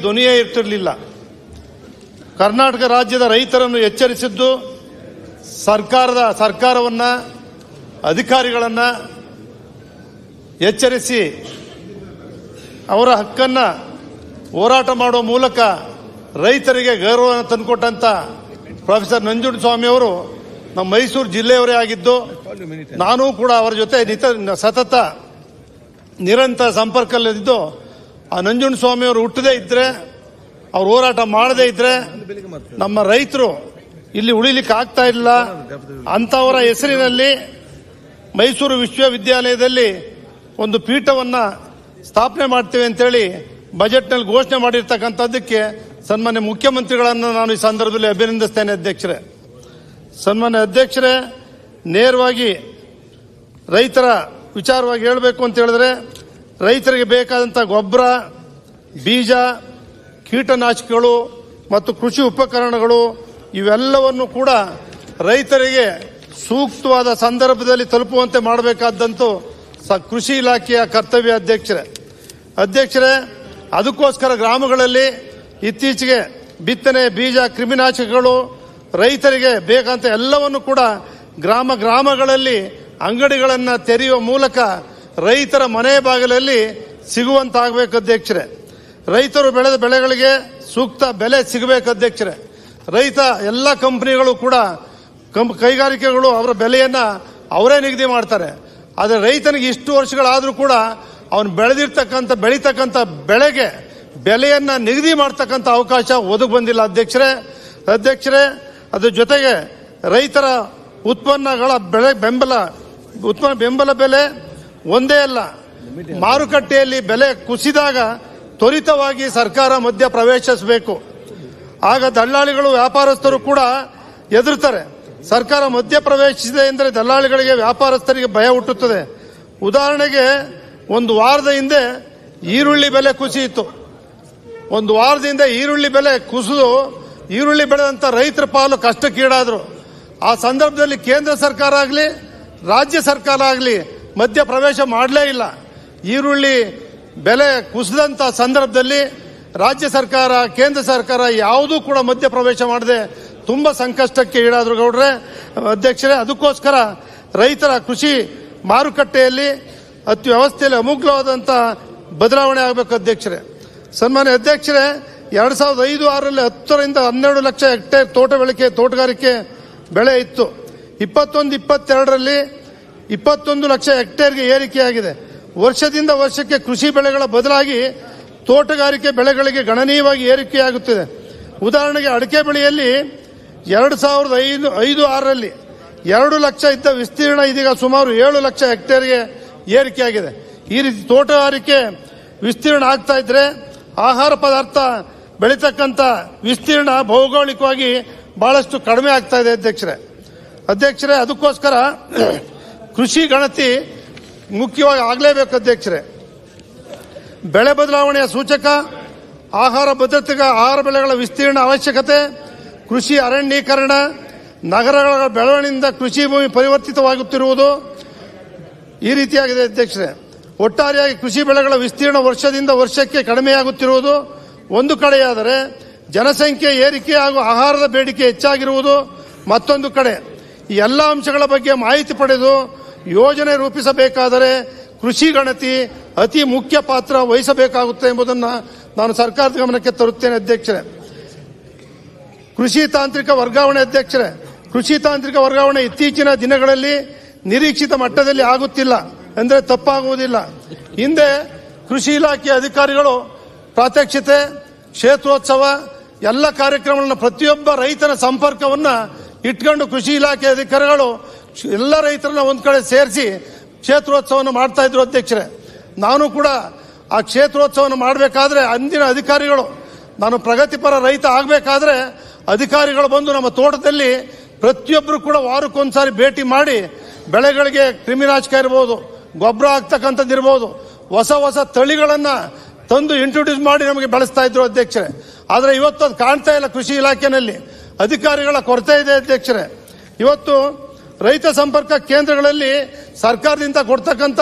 ಧ್ವನಿಯೇ ಇರ್ತಿರಲಿಲ್ಲ. ಕರ್ನಾಟಕ ರಾಜ್ಯದ ರೈತರನ್ನು ಎಚ್ಚರಿಸಿದ್ದು ಸರ್ಕಾರವನ್ನ ಅಧಿಕಾರಿಗಳನ್ನ ಎಚ್ಚರಿಸಿ ಅವರ ಹಕ್ಕನ್ನ ಹೋರಾಟ ಮಾಡುವ ಮೂಲಕ ರೈತರಿಗೆ ಗೌರವವನ್ನು ತಂದುಕೊಟ್ಟಂತ ಪ್ರೊಫೆಸರ್ ನಂಜುಂಡಸ್ವಾಮಿ ಅವರು ನಮ್ಮ ಮೈಸೂರು ಜಿಲ್ಲೆಯವರೇ ಆಗಿದ್ದು, ನಾನು ಕೂಡ ಅವರ ಜೊತೆ ಸತತ ನಿರಂತರ ಸಂಪರ್ಕದಲ್ಲಿದ್ದು, ಆ ನಂಜುಂಡಸ್ವಾಮಿ ಅವರು ಹುಟ್ಟದೇ ಇದ್ರೆ, ಅವ್ರು ಹೋರಾಟ ಮಾಡದೇ ಇದ್ರೆ ನಮ್ಮ ರೈತರು ಇಲ್ಲಿ ಉಳಿಲಿಕ್ಕೆ ಆಗ್ತಾ ಇಲ್ಲ. ಅಂತವರ ಹೆಸರಿನಲ್ಲಿ ಮೈಸೂರು ವಿಶ್ವವಿದ್ಯಾಲಯದಲ್ಲಿ ಒಂದು ಪೀಠವನ್ನ ಸ್ಥಾಪನೆ ಮಾಡ್ತೇವೆ ಅಂತೇಳಿ ಬಜೆಟ್ನಲ್ಲಿ ಘೋಷಣೆ ಮಾಡಿರ್ತಕ್ಕಂಥದ್ದಕ್ಕೆ ಸನ್ಮಾನ್ಯ ಮುಖ್ಯಮಂತ್ರಿಗಳನ್ನು ನಾನು ಈ ಸಂದರ್ಭದಲ್ಲಿ ಅಭಿನಂದಿಸ್ತೇನೆ. ಅಧ್ಯಕ್ಷರೇ, ಸನ್ಮಾನ್ಯ ಅಧ್ಯಕ್ಷರೇ, ನೇರವಾಗಿ ರೈತರ ವಿಚಾರವಾಗಿ ಹೇಳಬೇಕು ಅಂತ ಹೇಳಿದ್ರೆ, ರೈತರಿಗೆ ಬೇಕಾದಂಥ ಗೊಬ್ಬರ, ಬೀಜ, ಕೀಟನಾಶಕಗಳು ಮತ್ತು ಕೃಷಿ ಉಪಕರಣಗಳು ಇವೆಲ್ಲವನ್ನು ಕೂಡ ರೈತರಿಗೆ ಸೂಕ್ತವಾದ ಸಂದರ್ಭದಲ್ಲಿ ತಲುಪುವಂತೆ ಮಾಡಬೇಕಾದಂತೂ ಕೃಷಿ ಇಲಾಖೆಯ ಕರ್ತವ್ಯ. ಅಧ್ಯಕ್ಷರೇ, ಅದಕ್ಕೋಸ್ಕರ ಗ್ರಾಮಗಳಲ್ಲಿ ಇತ್ತೀಚೆಗೆ ಬಿತ್ತನೆ ಬೀಜ, ಕ್ರಿಮಿನಾಶಕಗಳು ರೈತರಿಗೆ ಬೇಕಂತ ಎಲ್ಲವನ್ನು ಕೂಡ ಗ್ರಾಮಗಳಲ್ಲಿ ಅಂಗಡಿಗಳನ್ನು ತೆರೆಯುವ ಮೂಲಕ ರೈತರ ಮನೆ ಬಾಗಿಲಲ್ಲಿ ಸಿಗುವಂತಾಗಬೇಕು. ಅಧ್ಯಕ್ಷರೇ, ರೈತರು ಬೆಳೆದ ಬೆಳೆಗಳಿಗೆ ಸೂಕ್ತ ಬೆಲೆ ಸಿಗಬೇಕು. ಅಧ್ಯಕ್ಷರೇ, ರೈತ ಎಲ್ಲ ಕಂಪನಿಗಳು ಕೂಡ ಕೈಗಾರಿಕೆಗಳು ಅವರ ಬೆಲೆಯನ್ನ ಅವರೇ ನಿಗದಿ ಮಾಡ್ತಾರೆ. ಆದರೆ ರೈತನಿಗೆ ಇಷ್ಟು ವರ್ಷಗಳಾದರೂ ಕೂಡ ಅವನು ಬೆಳೀತಕ್ಕಂಥ ಬೆಳೆಗೆ ಬೆಲೆಯನ್ನ ನಿಗದಿ ಮಾಡ್ತಕ್ಕಂಥ ಅವಕಾಶ ಒದಗಿ ಬಂದಿಲ್ಲ. ಅಧ್ಯಕ್ಷರೇ, ಅದ್ರ ಜೊತೆಗೆ ರೈತರ ಉತ್ಪನ್ನಗಳ ಬೆಂಬಲ ಬೆಲೆ ಒಂದೇ ಅಲ್ಲ, ಮಾರುಕಟ್ಟೆಯಲ್ಲಿ ಬೆಲೆ ಕುಸಿದಾಗ ತ್ವರಿತವಾಗಿ ಸರ್ಕಾರ ಮಧ್ಯ ಪ್ರವೇಶಿಸಬೇಕು. ಆಗ ದಲ್ಲಾಳಿಗಳು, ವ್ಯಾಪಾರಸ್ಥರು ಕೂಡ ಎದುರುತ್ತಾರೆ. ಸರ್ಕಾರ ಮಧ್ಯ ಪ್ರವೇಶಿಸಿದೆ ಎಂದರೆ ದಲ್ಲಾಳಿಗಳಿಗೆ, ವ್ಯಾಪಾರಸ್ಥರಿಗೆ ಭಯ ಹುಟ್ಟುತ್ತದೆ. ಉದಾಹರಣೆಗೆ, ಒಂದು ವಾರದ ಹಿಂದೆ ಈರುಳ್ಳಿ ಬೆಲೆ ಕುಸಿಯಿತು. ಒಂದು ವಾರದಿಂದ ಈರುಳ್ಳಿ ಬೆಲೆ ಕುಸಿದು ಈರುಳ್ಳಿ ಬೆಳೆದಂತ ರೈತರ ಪಾಲು ಕಷ್ಟಕ್ಕೀಡಾದರು. ಆ ಸಂದರ್ಭದಲ್ಲಿ ಕೇಂದ್ರ ಸರ್ಕಾರ ಆಗಲಿ ರಾಜ್ಯ ಸರ್ಕಾರ ಆಗಲಿ ಮಧ್ಯ ಪ್ರವೇಶ ಮಾಡಲೇ ಇಲ್ಲ. ಈರುಳ್ಳಿ ಬೆಲೆ ಕುಸಿದಂತ ಸಂದರ್ಭದಲ್ಲಿ ರಾಜ್ಯ ಸರ್ಕಾರ, ಕೇಂದ್ರ ಸರ್ಕಾರ ಯಾವುದೂ ಕೂಡ ಮಧ್ಯ ಪ್ರವೇಶ ಮಾಡದೆ ತುಂಬಾ ಸಂಕಷ್ಟಕ್ಕೆ ಈಡಾದ್ರು ಗೌಡ್ರೆ. ಅಧ್ಯಕ್ಷರೇ, ಅದಕ್ಕೋಸ್ಕರ ರೈತರ ಕೃಷಿ ಮಾರುಕಟ್ಟೆಯಲ್ಲಿ ವ್ಯವಸ್ಥೆಯಲ್ಲಿ ಅಮೂಲ್ಯವಾದಂಥ ಬದಲಾವಣೆ ಆಗಬೇಕು. ಅಧ್ಯಕ್ಷರೇ, ಸನ್ಮಾನ್ಯ ಅಧ್ಯಕ್ಷರೇ, 2005-6ರಲ್ಲಿ 10 ರಿಂದ 12 ಲಕ್ಷ ಹೆಕ್ಟೇರ್ ತೋಟಗಾರಿಕೆ ಬೆಳೆ ಇತ್ತು. 21-22ರಲ್ಲಿ 21 ಲಕ್ಷ ಹೆಕ್ಟೇರ್ಗೆ ಏರಿಕೆಯಾಗಿದೆ. ವರ್ಷದಿಂದ ವರ್ಷಕ್ಕೆ ಕೃಷಿ ಬೆಳೆಗಳ ಬದಲಾಗಿ ತೋಟಗಾರಿಕೆ ಬೆಳೆಗಳಿಗೆ ಗಣನೀಯವಾಗಿ ಏರಿಕೆಯಾಗುತ್ತಿದೆ. ಉದಾಹರಣೆಗೆ, ಅಡಿಕೆ ಬೆಳೆಯಲ್ಲಿ 2005-6ರಲ್ಲಿ 2 ಲಕ್ಷ ಇದ್ದ ವಿಸ್ತೀರ್ಣ ಇದೀಗ ಸುಮಾರು 7 ಲಕ್ಷ ಹೆಕ್ಟೇರ್ಗೆ ಏರಿಕೆಯಾಗಿದೆ. ಈ ರೀತಿ ತೋಟಗಾರಿಕೆ ವಿಸ್ತೀರ್ಣ ಆಗ್ತಾ ಇದ್ರೆ ಆಹಾರ ಪದಾರ್ಥ ಬೆಳೀತಕ್ಕಂಥ ವಿಸ್ತೀರ್ಣ ಭೌಗೋಳಿಕವಾಗಿ ಬಹಳಷ್ಟು ಕಡಿಮೆ ಆಗ್ತಾ ಇದೆ. ಅಧ್ಯಕ್ಷರೇ, ಅದಕ್ಕೋಸ್ಕರ ಕೃಷಿ ಗಣತಿ ಮುಖ್ಯವಾಗಿ ಆಗಲೇಬೇಕು. ಅಧ್ಯಕ್ಷರೇ, ಬೆಳೆ ಬದಲಾವಣೆಯ ಸೂಚಕ, ಆಹಾರ ಭದ್ರತೆಗೆ ಆಹಾರ ಬೆಳೆಗಳ ವಿಸ್ತೀರ್ಣ ಅವಶ್ಯಕತೆ, ಕೃಷಿ ಅರಣ್ಯೀಕರಣ, ನಗರಗಳ ಬೆಳವಣಿಗೆಯಿಂದ ಕೃಷಿ ಭೂಮಿ ಪರಿವರ್ತಿತವಾಗುತ್ತಿರುವುದು ಈ ರೀತಿಯಾಗಿದೆ. ಅಧ್ಯಕ್ಷರೇ, ಒಟ್ಟಾರೆಯಾಗಿ ಕೃಷಿ ಬೆಳೆಗಳ ವಿಸ್ತೀರ್ಣ ವರ್ಷದಿಂದ ವರ್ಷಕ್ಕೆ ಕಡಿಮೆಯಾಗುತ್ತಿರುವುದು ಒಂದು ಕಡೆಯಾದರೆ, ಜನಸಂಖ್ಯೆ ಏರಿಕೆ ಹಾಗೂ ಆಹಾರದ ಬೇಡಿಕೆ ಹೆಚ್ಚಾಗಿರುವುದು ಮತ್ತೊಂದು ಕಡೆ. ಈ ಎಲ್ಲ ಅಂಶಗಳ ಬಗ್ಗೆ ಮಾಹಿತಿ ಪಡೆದು ಯೋಜನೆ ರೂಪಿಸಬೇಕಾದರೆ ಕೃಷಿ ಗಣತಿ ಅತಿ ಮುಖ್ಯ ಪಾತ್ರ ವಹಿಸಬೇಕಾಗುತ್ತೆ ಎಂಬುದನ್ನು ನಾನು ಸರ್ಕಾರದ ಗಮನಕ್ಕೆ ತರುತ್ತೇನೆ. ಅಧ್ಯಕ್ಷರೇ, ಕೃಷಿ ತಾಂತ್ರಿಕ ವರ್ಗಾವಣೆ ಇತ್ತೀಚಿನ ದಿನಗಳಲ್ಲಿ ನಿರೀಕ್ಷಿತ ಮಟ್ಟದಲ್ಲಿ ಆಗುತ್ತಿಲ್ಲ ಅಂದರೆ ತಪ್ಪಾಗುವುದಿಲ್ಲ. ಹಿಂದೆ ಕೃಷಿ ಇಲಾಖೆ ಅಧಿಕಾರಿಗಳು ಪ್ರಾತ್ಯಕ್ಷಿತೆ, ಕ್ಷೇತ್ರೋತ್ಸವ ಎಲ್ಲ ಕಾರ್ಯಕ್ರಮಗಳನ್ನು ಪ್ರತಿಯೊಬ್ಬ ರೈತನ ಸಂಪರ್ಕವನ್ನ ಇಟ್ಕೊಂಡು ಕೃಷಿ ಇಲಾಖೆ ಅಧಿಕಾರಿಗಳು ಎಲ್ಲ ರೈತರನ್ನ ಒಂದ್ ಕಡೆ ಸೇರಿಸಿ ಕ್ಷೇತ್ರೋತ್ಸವವನ್ನು ಮಾಡ್ತಾ ಇದ್ರು. ಅಧ್ಯಕ್ಷರೇ, ನಾನು ಕೂಡ ಆ ಕ್ಷೇತ್ರೋತ್ಸವವನ್ನು ಮಾಡಬೇಕಾದ್ರೆ ಅಂದಿನ ಅಧಿಕಾರಿಗಳು, ನಾನು ಪ್ರಗತಿಪರ ರೈತ ಆಗಬೇಕಾದ್ರೆ ಅಧಿಕಾರಿಗಳು ಬಂದು ನಮ್ಮ ತೋಟದಲ್ಲಿ ಪ್ರತಿಯೊಬ್ಬರು ಕೂಡ ವಾರಕ್ಕೊಂದ್ಸಾರಿ ಭೇಟಿ ಮಾಡಿ ಬೆಳೆಗಳಿಗೆ ಕ್ರಿಮಿನಾಶಕ ಇರಬಹುದು, ಗೊಬ್ಬರ ಆಗ್ತಕ್ಕಂಥದ್ದಿರಬಹುದು, ಹೊಸ ತಳಿಗಳನ್ನ ತಂದು ಇಂಟ್ರೊಡ್ಯೂಸ್ ಮಾಡಿ ನಮಗೆ ಬೆಳೆಸ್ತಾ ಇದ್ರು. ಅಧ್ಯಕ್ಷರೇ, ಆದರೆ ಇವತ್ತು ಅದು ಕಾಣ್ತಾ ಇಲ್ಲ. ಕೃಷಿ ಇಲಾಖೆಯಲ್ಲಿ ಅಧಿಕಾರಿಗಳ ಕೊರತೆ ಇದೆ. ಅಧ್ಯಕ್ಷರೇ, ಇವತ್ತು ರೈತ ಸಂಪರ್ಕ ಕೇಂದ್ರಗಳಲ್ಲಿ ಸರ್ಕಾರದಿಂದ ಕೊಡ್ತಕ್ಕಂಥ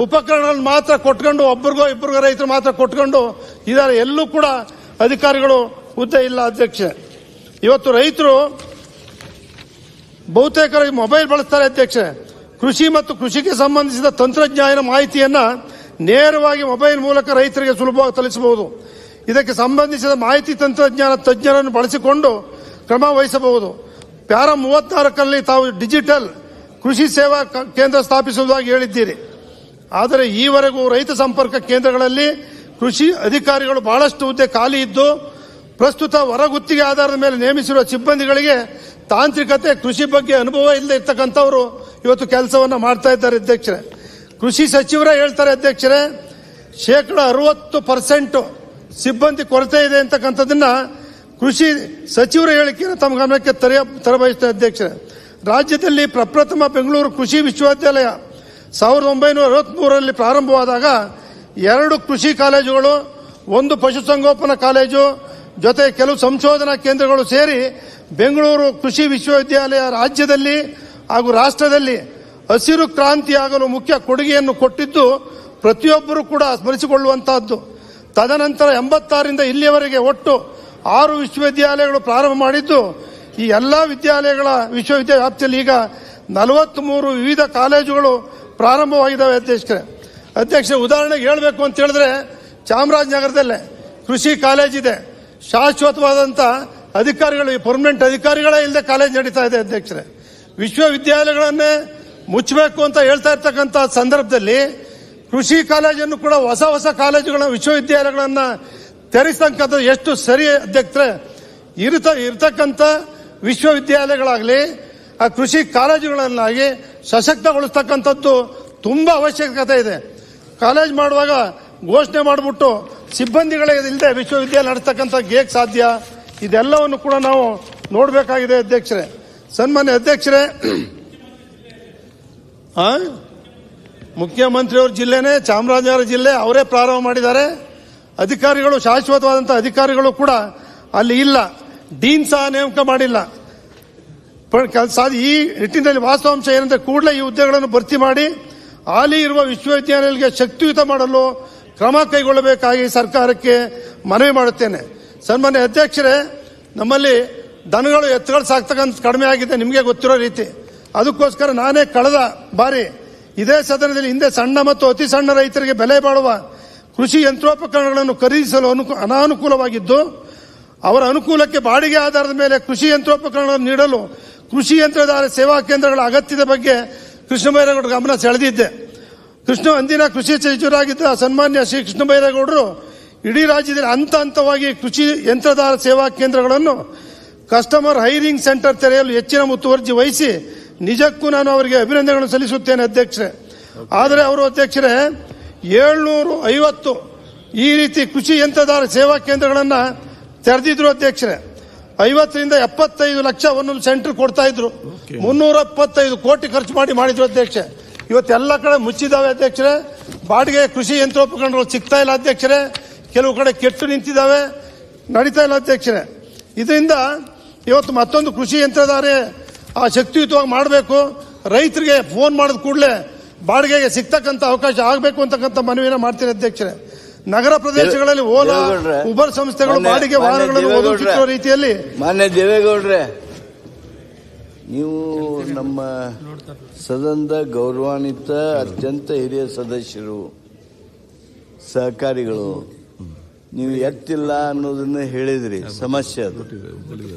ಉಪಕರಣಗಳನ್ನು ಮಾತ್ರ ಕೊಟ್ಕೊಂಡು ಒಬ್ಬರಿಗೋ ಇಬ್ಬರಿಗೋ ರೈತರು ಮಾತ್ರ ಕೊಟ್ಕೊಂಡು ಇದ್ದಾರೆ. ಎಲ್ಲೂ ಕೂಡ ಅಧಿಕಾರಿಗಳು ಹುದ್ದೆ ಇಲ್ಲ ಅಧ್ಯಕ್ಷ. ಇವತ್ತು ರೈತರು ಬಹುತೇಕ ಮೊಬೈಲ್ ಬಳಸ್ತಾರೆ ಅಧ್ಯಕ್ಷ. ಕೃಷಿ ಮತ್ತು ಕೃಷಿಗೆ ಸಂಬಂಧಿಸಿದ ತಂತ್ರಜ್ಞಾನ ಮಾಹಿತಿಯನ್ನ ನೇರವಾಗಿ ಮೊಬೈಲ್ ಮೂಲಕ ರೈತರಿಗೆ ಸುಲಭವಾಗಿ ತಲುಪಿಸಬಹುದು. ಇದಕ್ಕೆ ಸಂಬಂಧಿಸಿದ ಮಾಹಿತಿ ತಂತ್ರಜ್ಞಾನ ತಜ್ಞರನ್ನು ಬಳಸಿಕೊಂಡು ಕ್ರಮ ವಹಿಸಬಹುದು. ಪ್ಯಾರ 34ರಲ್ಲಿ ತಾವು ಡಿಜಿಟಲ್ ಕೃಷಿ ಸೇವಾ ಕೇಂದ್ರ ಸ್ಥಾಪಿಸುವುದಾಗಿ ಹೇಳಿದ್ದೀರಿ. ಆದರೆ ಈವರೆಗೂ ರೈತ ಸಂಪರ್ಕ ಕೇಂದ್ರಗಳಲ್ಲಿ ಕೃಷಿ ಅಧಿಕಾರಿಗಳು ಬಹಳಷ್ಟು ಹುದ್ದೆ ಖಾಲಿ ಇದ್ದು ಪ್ರಸ್ತುತ ಹೊರಗುತ್ತಿಗೆ ಆಧಾರದ ಮೇಲೆ ನೇಮಿಸಿರುವ ಸಿಬ್ಬಂದಿಗಳಿಗೆ ತಾಂತ್ರಿಕತೆ ಕೃಷಿ ಬಗ್ಗೆ ಅನುಭವ ಇಲ್ಲದೆ ಇರ್ತಕ್ಕಂಥವರು ಇವತ್ತು ಕೆಲಸವನ್ನ ಮಾಡ್ತಾ ಇದ್ದಾರೆ ಅಧ್ಯಕ್ಷರೇ. ಕೃಷಿ ಸಚಿವರೇ ಹೇಳ್ತಾರೆ ಅಧ್ಯಕ್ಷರೇ, 60% ಸಿಬ್ಬಂದಿ ಕೊರತೆ ಇದೆ ಅಂತಕ್ಕಂಥದ್ದನ್ನ ಕೃಷಿ ಸಚಿವರ ಹೇಳಿಕೆಯನ್ನು ತಮ್ಮ ಗಮನಕ್ಕೆ ತರಬಯಸುತ್ತೆ ಅಧ್ಯಕ್ಷರೇ. ರಾಜ್ಯದಲ್ಲಿ ಪ್ರಪ್ರಥಮ ಬೆಂಗಳೂರು ಕೃಷಿ ವಿಶ್ವವಿದ್ಯಾಲಯ 1963ರಲ್ಲಿ ಪ್ರಾರಂಭವಾದಾಗ 2 ಕೃಷಿ ಕಾಲೇಜುಗಳು, 1 ಪಶುಸಂಗೋಪನಾ ಕಾಲೇಜು ಜೊತೆ ಕೆಲವು ಸಂಶೋಧನಾ ಕೇಂದ್ರಗಳು ಸೇರಿ ಬೆಂಗಳೂರು ಕೃಷಿ ವಿಶ್ವವಿದ್ಯಾಲಯ ರಾಜ್ಯದಲ್ಲಿ ಹಾಗೂ ರಾಷ್ಟ್ರದಲ್ಲಿ ಹಸಿರು ಕ್ರಾಂತಿಯಾಗಲು ಮುಖ್ಯ ಕೊಡುಗೆಯನ್ನು ಕೊಟ್ಟಿದ್ದು ಪ್ರತಿಯೊಬ್ಬರೂ ಕೂಡ ಸ್ಮರಿಸಿಕೊಳ್ಳುವಂತಹದ್ದು. ತದನಂತರ 86ರಿಂದ ಇಲ್ಲಿಯವರೆಗೆ ಒಟ್ಟು 6 ವಿಶ್ವವಿದ್ಯಾಲಯಗಳು ಪ್ರಾರಂಭ ಮಾಡಿದ್ದು ಈ ಎಲ್ಲ ವಿಶ್ವವಿದ್ಯಾಲಯ ವ್ಯಾಪ್ತಿಯಲ್ಲಿ ಈಗ 43 ವಿವಿಧ ಕಾಲೇಜುಗಳು ಪ್ರಾರಂಭವಾಗಿದ್ದಾವೆ ಅಧ್ಯಕ್ಷ. ಉದಾಹರಣೆಗೆ ಹೇಳಬೇಕು ಅಂತ ಹೇಳಿದ್ರೆ ಚಾಮರಾಜನಗರದಲ್ಲೇ ಕೃಷಿ ಕಾಲೇಜ್ ಇದೆ. ಶಾಶ್ವತವಾದಂತ ಅಧಿಕಾರಿಗಳು, ಪರ್ಮನೆಂಟ್ ಅಧಿಕಾರಿಗಳೇ ಇಲ್ಲದೆ ಕಾಲೇಜ್ ನಡೀತಾ ಇದೆ ಅಧ್ಯಕ್ಷರೇ. ವಿಶ್ವವಿದ್ಯಾಲಯಗಳನ್ನೇ ಮುಚ್ಚಬೇಕು ಅಂತ ಹೇಳ್ತಾ ಇರ್ತಕ್ಕಂಥ ಸಂದರ್ಭದಲ್ಲಿ ಕೃಷಿ ಕಾಲೇಜನ್ನು ಕೂಡ ಹೊಸ ಕಾಲೇಜುಗಳ ವಿಶ್ವವಿದ್ಯಾಲಯಗಳನ್ನ ತೆರೆಸ್ತಕ್ಕಂಥ ಎಷ್ಟು ಸರಿ ಅಧ್ಯಕ್ಷರೇ. ಇರತಕ್ಕಂಥ ವಿಶ್ವವಿದ್ಯಾಲಯಗಳಾಗಲಿ ಆ ಕೃಷಿ ಕಾಲೇಜುಗಳನ್ನಾಗಿ ಸಶಕ್ತಗೊಳಿಸ್ತಕ್ಕಂಥದ್ದು ತುಂಬಾ ಅವಶ್ಯಕತೆ ಇದೆ. ಕಾಲೇಜ್ ಮಾಡುವಾಗ ಘೋಷಣೆ ಮಾಡಿಬಿಟ್ಟು ಸಿಬ್ಬಂದಿಗಳೇ ಇಲ್ಲದೆ ವಿಶ್ವವಿದ್ಯಾಲಯ ನಡೆಸ್ತಕ್ಕಂಥ ಹೇಗೆ ಸಾಧ್ಯ? ಇದೆಲ್ಲವನ್ನು ಕೂಡ ನಾವು ನೋಡಬೇಕಾಗಿದೆ ಅಧ್ಯಕ್ಷರೇ. ಸನ್ಮಾನ್ಯ ಅಧ್ಯಕ್ಷರೇ, ಮುಖ್ಯಮಂತ್ರಿಯವ್ರ ಜಿಲ್ಲೆನೇ ಚಾಮರಾಜನಗರ ಜಿಲ್ಲೆ, ಅವರೇ ಪ್ರಾರಂಭ ಮಾಡಿದ್ದಾರೆ. ಅಧಿಕಾರಿಗಳು, ಶಾಶ್ವತವಾದಂತಹ ಅಧಿಕಾರಿಗಳು ಕೂಡ ಅಲ್ಲಿ ಇಲ್ಲ. ಡೀನ್ ಸಹ ನೇಮಕ ಮಾಡಿಲ್ಲ. ಈ ನಿಟ್ಟಿನಲ್ಲಿ ವಾಸ್ತವಾಂಶ ಏನಂದ್ರೆ ಕೂಡಲೇ ಈ ಹುದ್ದೆಗಳನ್ನು ಭರ್ತಿ ಮಾಡಿ ಹಾಲಿ ಇರುವ ವಿಶ್ವವಿದ್ಯಾಲಯಗಳಿಗೆ ಶಕ್ತಿಯುತ ಮಾಡಲು ಕ್ರಮ ಕೈಗೊಳ್ಳಬೇಕಾಗಿ ಸರ್ಕಾರಕ್ಕೆ ಮನವಿ ಮಾಡುತ್ತೇನೆ. ಸನ್ಮಾನ್ಯ ಅಧ್ಯಕ್ಷರೇ, ನಮ್ಮಲ್ಲಿ ದನಗಳು ಎತ್ತುಗಳು ಸಾಕ್ತಕ್ಕಂಥ ಕಡಿಮೆ ಆಗಿದೆ, ನಿಮಗೆ ಗೊತ್ತಿರೋ ರೀತಿ. ಅದಕ್ಕೋಸ್ಕರ ನಾನೇ ಕಳೆದ ಬಾರಿ ಇದೇ ಸದನದಲ್ಲಿ ಹಿಂದೆ ಸಣ್ಣ ಮತ್ತು ಅತಿ ಸಣ್ಣ ರೈತರಿಗೆ ಬೆಲೆ ಬಾಳುವ ಕೃಷಿ ಯಂತ್ರೋಪಕರಣಗಳನ್ನು ಖರೀದಿಸಲು ಅನಾನುಕೂಲವಾಗಿದ್ದು ಅವರ ಅನುಕೂಲಕ್ಕೆ ಬಾಡಿಗೆ ಆಧಾರದ ಮೇಲೆ ಕೃಷಿ ಯಂತ್ರೋಪಕರಣಗಳನ್ನು ನೀಡಲು ಕೃಷಿ ಯಂತ್ರಧಾರ ಸೇವಾ ಕೇಂದ್ರಗಳ ಅಗತ್ಯದ ಬಗ್ಗೆ ಕೃಷ್ಣ ಬೈರೇಗೌಡರ ಗಮನ ಸೆಳೆದಿದ್ದೆ. ಅಂದಿನ ಕೃಷಿ ಸಚಿವರಾಗಿದ್ದ ಸನ್ಮಾನ್ಯ ಶ್ರೀ ಕೃಷ್ಣ ಬೈರೇಗೌಡರು ಇಡೀ ರಾಜ್ಯದಲ್ಲಿ ಹಂತವಾಗಿ ಕೃಷಿ ಯಂತ್ರಧಾರ ಸೇವಾ ಕೇಂದ್ರಗಳನ್ನು ಕಸ್ಟಮರ್ ಹೈರಿಂಗ್ ಸೆಂಟರ್ ತೆರೆಯಲು ಹೆಚ್ಚಿನ ಮುತುವರ್ಜಿ ವಹಿಸಿ ನಿಜಕ್ಕೂ ನಾನು ಅವರಿಗೆ ಅಭಿನಂದನೆಗಳನ್ನು ಸಲ್ಲಿಸುತ್ತೇನೆ ಅಧ್ಯಕ್ಷರೇ. ಆದರೆ ಅವರು ಅಧ್ಯಕ್ಷರೇ 750 ಈ ರೀತಿ ಕೃಷಿ ಯಂತ್ರಧಾರ ಸೇವಾ ಕೇಂದ್ರಗಳನ್ನ ತೆರೆದಿದ್ರು ಅಧ್ಯಕ್ಷರೇ. 50ರಿಂದ 75 ಲಕ್ಷ ಒಂದೊಂದು ಸೆಂಟರ್ ಕೊಡ್ತಾ ಇದ್ರು. 325 ಕೋಟಿ ಖರ್ಚು ಮಾಡಿದ್ರು ಅಧ್ಯಕ್ಷ. ಇವತ್ತೆಲ್ಲ ಕಡೆ ಮುಚ್ಚಿದಾವೆ ಅಧ್ಯಕ್ಷರೇ. ಬಾಡಿಗೆ ಕೃಷಿ ಯಂತ್ರೋಪಕರಣಗಳು ಸಿಗ್ತಾ ಇಲ್ಲ ಅಧ್ಯಕ್ಷರೇ. ಕೆಲವು ಕಡೆ ಕೆಟ್ಟು ನಿಂತಿದ್ದಾವೆ, ನಡೀತಾ ಇಲ್ಲ ಅಧ್ಯಕ್ಷರೇ. ಇದರಿಂದ ಇವತ್ತು ಮತ್ತೊಂದು ಕೃಷಿ ಯಂತ್ರಧಾರೆ ಶಕ್ತಿಯುತವಾಗಿ ಮಾಡಬೇಕು. ರೈತರಿಗೆ ಫೋನ್ ಮಾಡಿದ ಕೂಡಲೇ ಬಾಡಿಗೆಗೆ ಸಿಗ್ತಕ್ಕಂಥ ಅವಕಾಶ ಆಗಬೇಕು ಅಂತಕ್ಕಂಥ ಮನವಿನ ಮಾಡ್ತೀನಿ ಅಧ್ಯಕ್ಷರೇ. ನಗರ ಪ್ರದೇಶಗಳಲ್ಲಿ ಓಲಾ, ಉಬರ್ ಸಂಸ್ಥೆಗಳು ಬಾಡಿಗೆ ವಾಹನಗಳನ್ನು ಒದಗಿಸುವ ರೀತಿಯಲ್ಲಿ. ಮಾನ್ಯ ದೇವೇಗೌಡ್ರೆ, ನೀವು ನಮ್ಮ ಸದನದ ಗೌರವಾನ್ವಿತ ಅತ್ಯಂತ ಹಿರಿಯ ಸದಸ್ಯರು, ಸಹಕಾರಿಗಳು, ನೀವು ಎತ್ತಿಲ್ಲ ಅನ್ನೋದನ್ನ ಹೇಳಿದ್ರಿ. ಸಮಸ್ಯೆ ಅದು.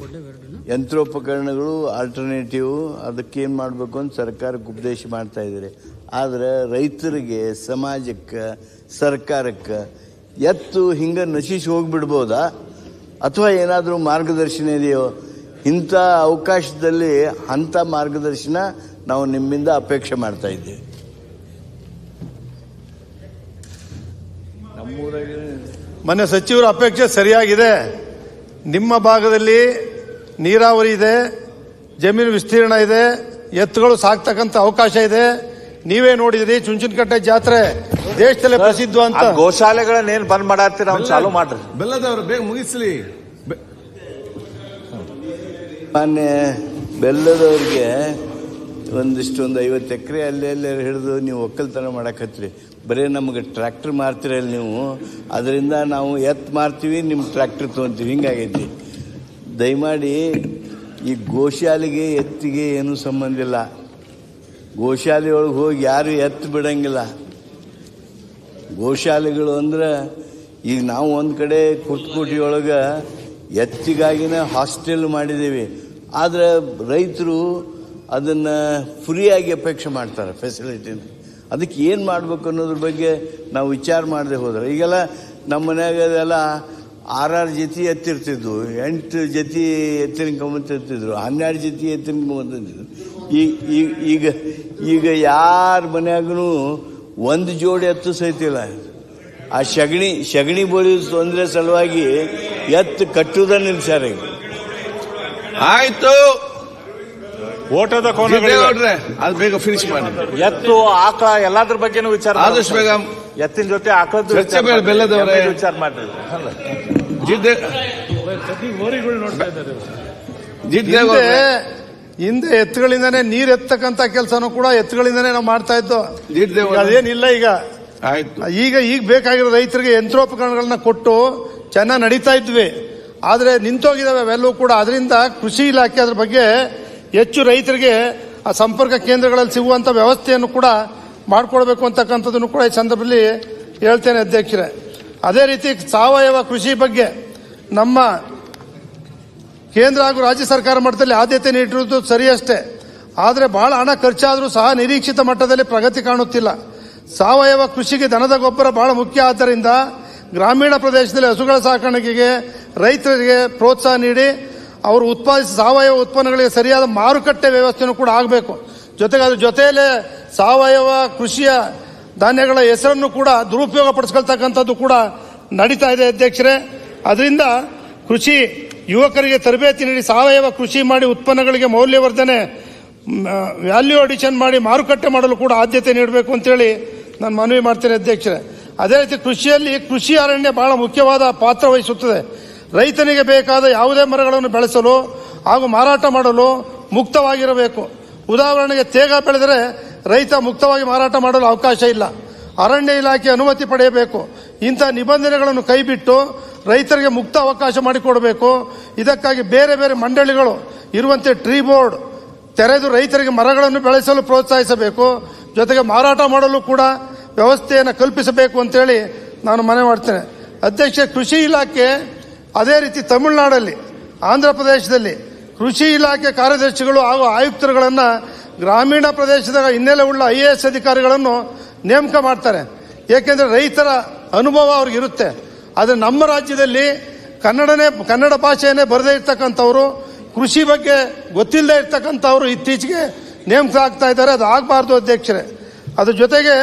ಯಂತ್ರೋಪಕರಣಗಳು ಆಲ್ಟರ್ನೇಟಿವ್, ಅದಕ್ಕೇನು ಮಾಡಬೇಕು ಅಂತ ಸರ್ಕಾರಕ್ಕೆ ಉಪದೇಶ ಮಾಡ್ತಾ ಇದ್ದೀರಿ. ಆದರೆ ರೈತರಿಗೆ, ಸಮಾಜಕ್ಕೆ, ಸರ್ಕಾರಕ್ಕೆ ಎತ್ತು ಹಿಂಗೆ ನಶಿಸಿ ಹೋಗ್ಬಿಡ್ಬೋದಾ ಅಥವಾ ಏನಾದರೂ ಮಾರ್ಗದರ್ಶನ ಇದೆಯೋ? ಇಂಥ ಅವಕಾಶದಲ್ಲಿ ಅಂಥ ಮಾರ್ಗದರ್ಶನ ನಾವು ನಿಮ್ಮಿಂದ ಅಪೇಕ್ಷೆ ಮಾಡ್ತಾ ಇದ್ದೀವಿ. ನಮ್ಮೂರಾಗ ಮನೆ ಸಚಿವರ ಅಪೇಕ್ಷೆ ಸರಿಯಾಗಿದೆ. ನಿಮ್ಮ ಭಾಗದಲ್ಲಿ ನೀರಾವರಿ ಇದೆ, ಜಮೀನು ವಿಸ್ತೀರ್ಣ ಇದೆ, ಎತ್ತುಗಳು ಸಾಕ್ತಕ್ಕಂಥ ಅವಕಾಶ ಇದೆ. ನೀವೇ ನೋಡಿದ್ರಿ ಚುಂಚನಕಟ್ಟೆ ಜಾತ್ರೆ ದೇಶದಲ್ಲೇ ಪ್ರಸಿದ್ಧ ಅಂತ. ಗೋಶಾಲೆಗಳನ್ನೇನು ಬಂದ್ ಮಾಡತ್ತೀರ, ಅವ್ನು ಚಾಲು ಮಾಡ್ರಿ. ಬೆಲ್ಲದವ್ರು ಬೇಗ ಮುಗಿಸ್ಲಿ. ಮಾನ್ಯ ಬೆಲ್ಲದವ್ರಿಗೆ ಒಂದು 50 ಎಕರೆ ಅಲ್ಲೇ ಹಿಡಿದು ನೀವು ಒಕ್ಕಲ್ತನ ಮಾಡಕತ್ರಿ. ಬರೀ ನಮಗೆ ಟ್ರ್ಯಾಕ್ಟರ್ ಮಾರ್ತಿರಲ್ಲ ನೀವು, ಅದರಿಂದ ನಾವು ಎತ್ತು ಮಾರ್ತೀವಿ, ನಿಮ್ಮ ಟ್ರ್ಯಾಕ್ಟರ್ ತೊಗೊತೀವಿ, ಹಿಂಗಾಗೈತಿ. ದಯಮಾಡಿ ಈ ಗೋಶಾಲೆಗೆ ಎತ್ತಿಗೆ ಏನೂ ಸಂಬಂಧ ಇಲ್ಲ. ಗೋಶಾಲೆಯೊಳಗೆ ಹೋಗಿ ಯಾರು ಎತ್ತು ಬಿಡಂಗಿಲ್ಲ. ಗೋಶಾಲೆಗಳು ಅಂದ್ರೆ ಈಗ ನಾವು ಒಂದು ಕಡೆ ಕುರ್ತಕೋಟಿಯೊಳಗೆ ಎತ್ತಿಗಾಗಿನ ಹಾಸ್ಟೆಲ್ ಮಾಡಿದ್ದೀವಿ. ಆದರೆ ರೈತರು ಅದನ್ನು ಫ್ರೀಯಾಗಿ ಅಪೇಕ್ಷೆ ಮಾಡ್ತಾರೆ ಫೆಸಿಲಿಟಿನ. ಅದಕ್ಕೆ ಏನು ಮಾಡಬೇಕು ಅನ್ನೋದ್ರ ಬಗ್ಗೆ ನಾವು ವಿಚಾರ ಮಾಡದೆ ಹೋದ್ರೆ, ಈಗೆಲ್ಲ ನಮ್ಮ ಮನ್ಯಾಗ ಅದೆಲ್ಲ 6 ಜೊತೆ ಎತ್ತಿರ್ತಿದ್ವು, 8 ಜೊತೆ ಎತ್ತಿನ ಕಮತಿರ್ತಿದ್ರು, 12 ಜೊತೆ ಎತ್ತಿನ ಕಮತಿದ್ರು. ಈಗ ಈಗ ಯಾರ ಮನ್ಯಾಗೂ ಒಂದು ಜೋಡಿ ಎತ್ತು ಸಹಿತಿಲ್ಲ. ಆ ಸಗಣಿ ಬೋಳಿ ತೊಂದರೆ ಸಲುವಾಗಿ ಎತ್ತು ಕಟ್ಟುವುದ ನಿಲ್ಸ್ಯಾರ. ಆಯ್ತು, ಓಟದ ಅದು ಬೇಗ ಫಿನಿಶ್ ಮಾಡಿ. ಎತ್ತು ಆಕಳ ಎಲ್ಲಾದ್ರ ಬಗ್ಗೆನೂ ವಿಚಾರ ಆದಷ್ಟು ಬೇಗ ಎತ್ತಿನ ಜೊತೆ ಆಕಳದ್ದು ಚರ್ಚೆ ಬೆಲ್ಲದವರೇ ವಿಚಾರ ಮಾಡ್ರಿ. ಹಿಂದೆ ಎತ್ತುಗಳಿಂದಾನೇ ನೀರ್ ಎತ್ತಕ್ಕಂತ ಕೆಲಸನೂ ಕೂಡ ಎತ್ತುಗಳಿಂದಾನೇ ನಾವು ಮಾಡ್ತಾ ಇದ್ದು. ಅದೇನಿಲ್ಲ ಈಗ. ಈಗ ಬೇಕಾಗಿರೋ ರೈತರಿಗೆ ಯಂತ್ರೋಪಕರಣಗಳನ್ನ ಕೊಟ್ಟು ಚೆನ್ನಾಗಿ ನಡೀತಾ ಇದ್ವಿ. ಆದ್ರೆ ನಿಂತೋಗಿದಾವೆ ಅವೆಲ್ಲವೂ ಕೂಡ. ಅದರಿಂದ ಕೃಷಿ ಇಲಾಖೆ ಅದ್ರ ಬಗ್ಗೆ ಹೆಚ್ಚು ರೈತರಿಗೆ ಆ ಸಂಪರ್ಕ ಕೇಂದ್ರಗಳಲ್ಲಿ ಸಿಗುವಂತ ವ್ಯವಸ್ಥೆಯನ್ನು ಕೂಡ ಮಾಡಿಕೊಡ್ಬೇಕು ಅಂತಕ್ಕಂಥದ್ದನ್ನು ಕೂಡ ಈ ಸಂದರ್ಭದಲ್ಲಿ ಹೇಳ್ತೇನೆ ಅಧ್ಯಕ್ಷರೇ. ಅದೇ ರೀತಿ ಸಾವಯವ ಕೃಷಿ ಬಗ್ಗೆ ನಮ್ಮ ಕೇಂದ್ರ ಹಾಗೂ ರಾಜ್ಯ ಸರ್ಕಾರ ಮಟ್ಟದಲ್ಲಿ ಆದ್ಯತೆ ನೀಡಿರುವುದು ಸರಿಯಷ್ಟೇ. ಆದರೆ ಬಹಳ ಹಣ ಖರ್ಚಾದರೂ ಸಹ ನಿರೀಕ್ಷಿತ ಮಟ್ಟದಲ್ಲಿ ಪ್ರಗತಿ ಕಾಣುತ್ತಿಲ್ಲ. ಸಾವಯವ ಕೃಷಿಗೆ ದನದ ಗೊಬ್ಬರ ಬಹಳ ಮುಖ್ಯ. ಆದ್ದರಿಂದ ಗ್ರಾಮೀಣ ಪ್ರದೇಶದಲ್ಲಿ ಹಸುಗಳ ಸಾಕಾಣಿಕೆಗೆ ರೈತರಿಗೆ ಪ್ರೋತ್ಸಾಹ ನೀಡಿ ಅವರು ಉತ್ಪಾದಿಸಿದ ಸಾವಯವ ಉತ್ಪನ್ನಗಳಿಗೆ ಸರಿಯಾದ ಮಾರುಕಟ್ಟೆ ವ್ಯವಸ್ಥೆಯನ್ನು ಕೂಡ ಆಗಬೇಕು. ಜೊತೆಗೆ ಅದ್ರ ಜೊತೆಯಲ್ಲೇ ಸಾವಯವ ಕೃಷಿಯ ಧಾನ್ಯಗಳ ಹೆಸರನ್ನು ಕೂಡ ದುರುಪಯೋಗ ಪಡಿಸ್ಕೊಳ್ತಕ್ಕಂಥದ್ದು ಕೂಡ ನಡೀತಾ ಇದೆ ಅಧ್ಯಕ್ಷರೇ. ಅದರಿಂದ ಕೃಷಿ ಯುವಕರಿಗೆ ತರಬೇತಿ ನೀಡಿ ಸಾವಯವ ಕೃಷಿ ಮಾಡಿ ಉತ್ಪನ್ನಗಳಿಗೆ ಮೌಲ್ಯವರ್ಧನೆ ವ್ಯಾಲ್ಯೂ ಅಡಿಷನ್ ಮಾಡಿ ಮಾರುಕಟ್ಟೆ ಮಾಡಲು ಕೂಡ ಆದ್ಯತೆ ನೀಡಬೇಕು ಅಂತೇಳಿ ನಾನು ಮನವಿ ಮಾಡ್ತೇನೆ ಅಧ್ಯಕ್ಷರೇ. ಅದೇ ರೀತಿ ಕೃಷಿಯಲ್ಲಿ ಕೃಷಿ ಅರಣ್ಯ ಬಹಳ ಮುಖ್ಯವಾದ ಪಾತ್ರ ವಹಿಸುತ್ತದೆ. ರೈತನಿಗೆ ಬೇಕಾದ ಯಾವುದೇ ಮರಗಳನ್ನು ಬೆಳೆಸಲು ಹಾಗೂ ಮಾರಾಟ ಮಾಡಲು ಮುಕ್ತವಾಗಿರಬೇಕು. ಉದಾಹರಣೆಗೆ ತೇಗ ಬೆಳೆದರೆ ರೈತ ಮುಕ್ತವಾಗಿ ಮಾರಾಟ ಮಾಡಲು ಅವಕಾಶ ಇಲ್ಲ. ಅರಣ್ಯ ಇಲಾಖೆ ಅನುಮತಿ ಪಡೆಯಬೇಕು. ಇಂಥ ನಿಬಂಧನೆಗಳನ್ನು ಕೈಬಿಟ್ಟು ರೈತರಿಗೆ ಮುಕ್ತ ಅವಕಾಶ ಮಾಡಿಕೊಡಬೇಕು. ಇದಕ್ಕಾಗಿ ಬೇರೆ ಬೇರೆ ಮಂಡಳಿಗಳು ಇರುವಂತೆ ಟ್ರೀ ಬೋರ್ಡ್ ತೆರೆದು ರೈತರಿಗೆ ಮರಗಳನ್ನು ಬೆಳೆಸಲು ಪ್ರೋತ್ಸಾಹಿಸಬೇಕು. ಜೊತೆಗೆ ಮಾರಾಟ ಮಾಡಲು ಕೂಡ ವ್ಯವಸ್ಥೆಯನ್ನು ಕಲ್ಪಿಸಬೇಕು ಅಂತೇಳಿ ನಾನು ಮನವಿ ಮಾಡ್ತೇನೆ ಅಧ್ಯಕ್ಷ. ಕೃಷಿ ಇಲಾಖೆ ಅದೇ ರೀತಿ ತಮಿಳುನಾಡಲ್ಲಿ, ಆಂಧ್ರ ಪ್ರದೇಶದಲ್ಲಿ ಕೃಷಿ ಇಲಾಖೆ ಕಾರ್ಯದರ್ಶಿಗಳು ಹಾಗೂ ಆಯುಕ್ತರುಗಳನ್ನು ಗ್ರಾಮೀಣ ಪ್ರದೇಶದ ಹಿನ್ನೆಲೆ ಉಳ್ಳ IAS ಅಧಿಕಾರಿಗಳನ್ನು ನೇಮಕ ಮಾಡ್ತಾರೆ. ಏಕೆಂದರೆ ರೈತರ ಅನುಭವ ಅವ್ರಿಗೆ ಇರುತ್ತೆ. ಆದರೆ ನಮ್ಮ ರಾಜ್ಯದಲ್ಲಿ ಕನ್ನಡ ಭಾಷೆಯನ್ನೇ ಬರದೇ ಇರ್ತಕ್ಕಂಥವ್ರು, ಕೃಷಿ ಬಗ್ಗೆ ಗೊತ್ತಿಲ್ಲದೆ ಇರ್ತಕ್ಕಂಥವ್ರು ಇತ್ತೀಚೆಗೆ ನೇಮಕ ಆಗ್ತಾ ಇದ್ದಾರೆ. ಅದು ಆಗಬಾರ್ದು ಅಧ್ಯಕ್ಷರೇ. ಅದ್ರ ಜೊತೆಗೆ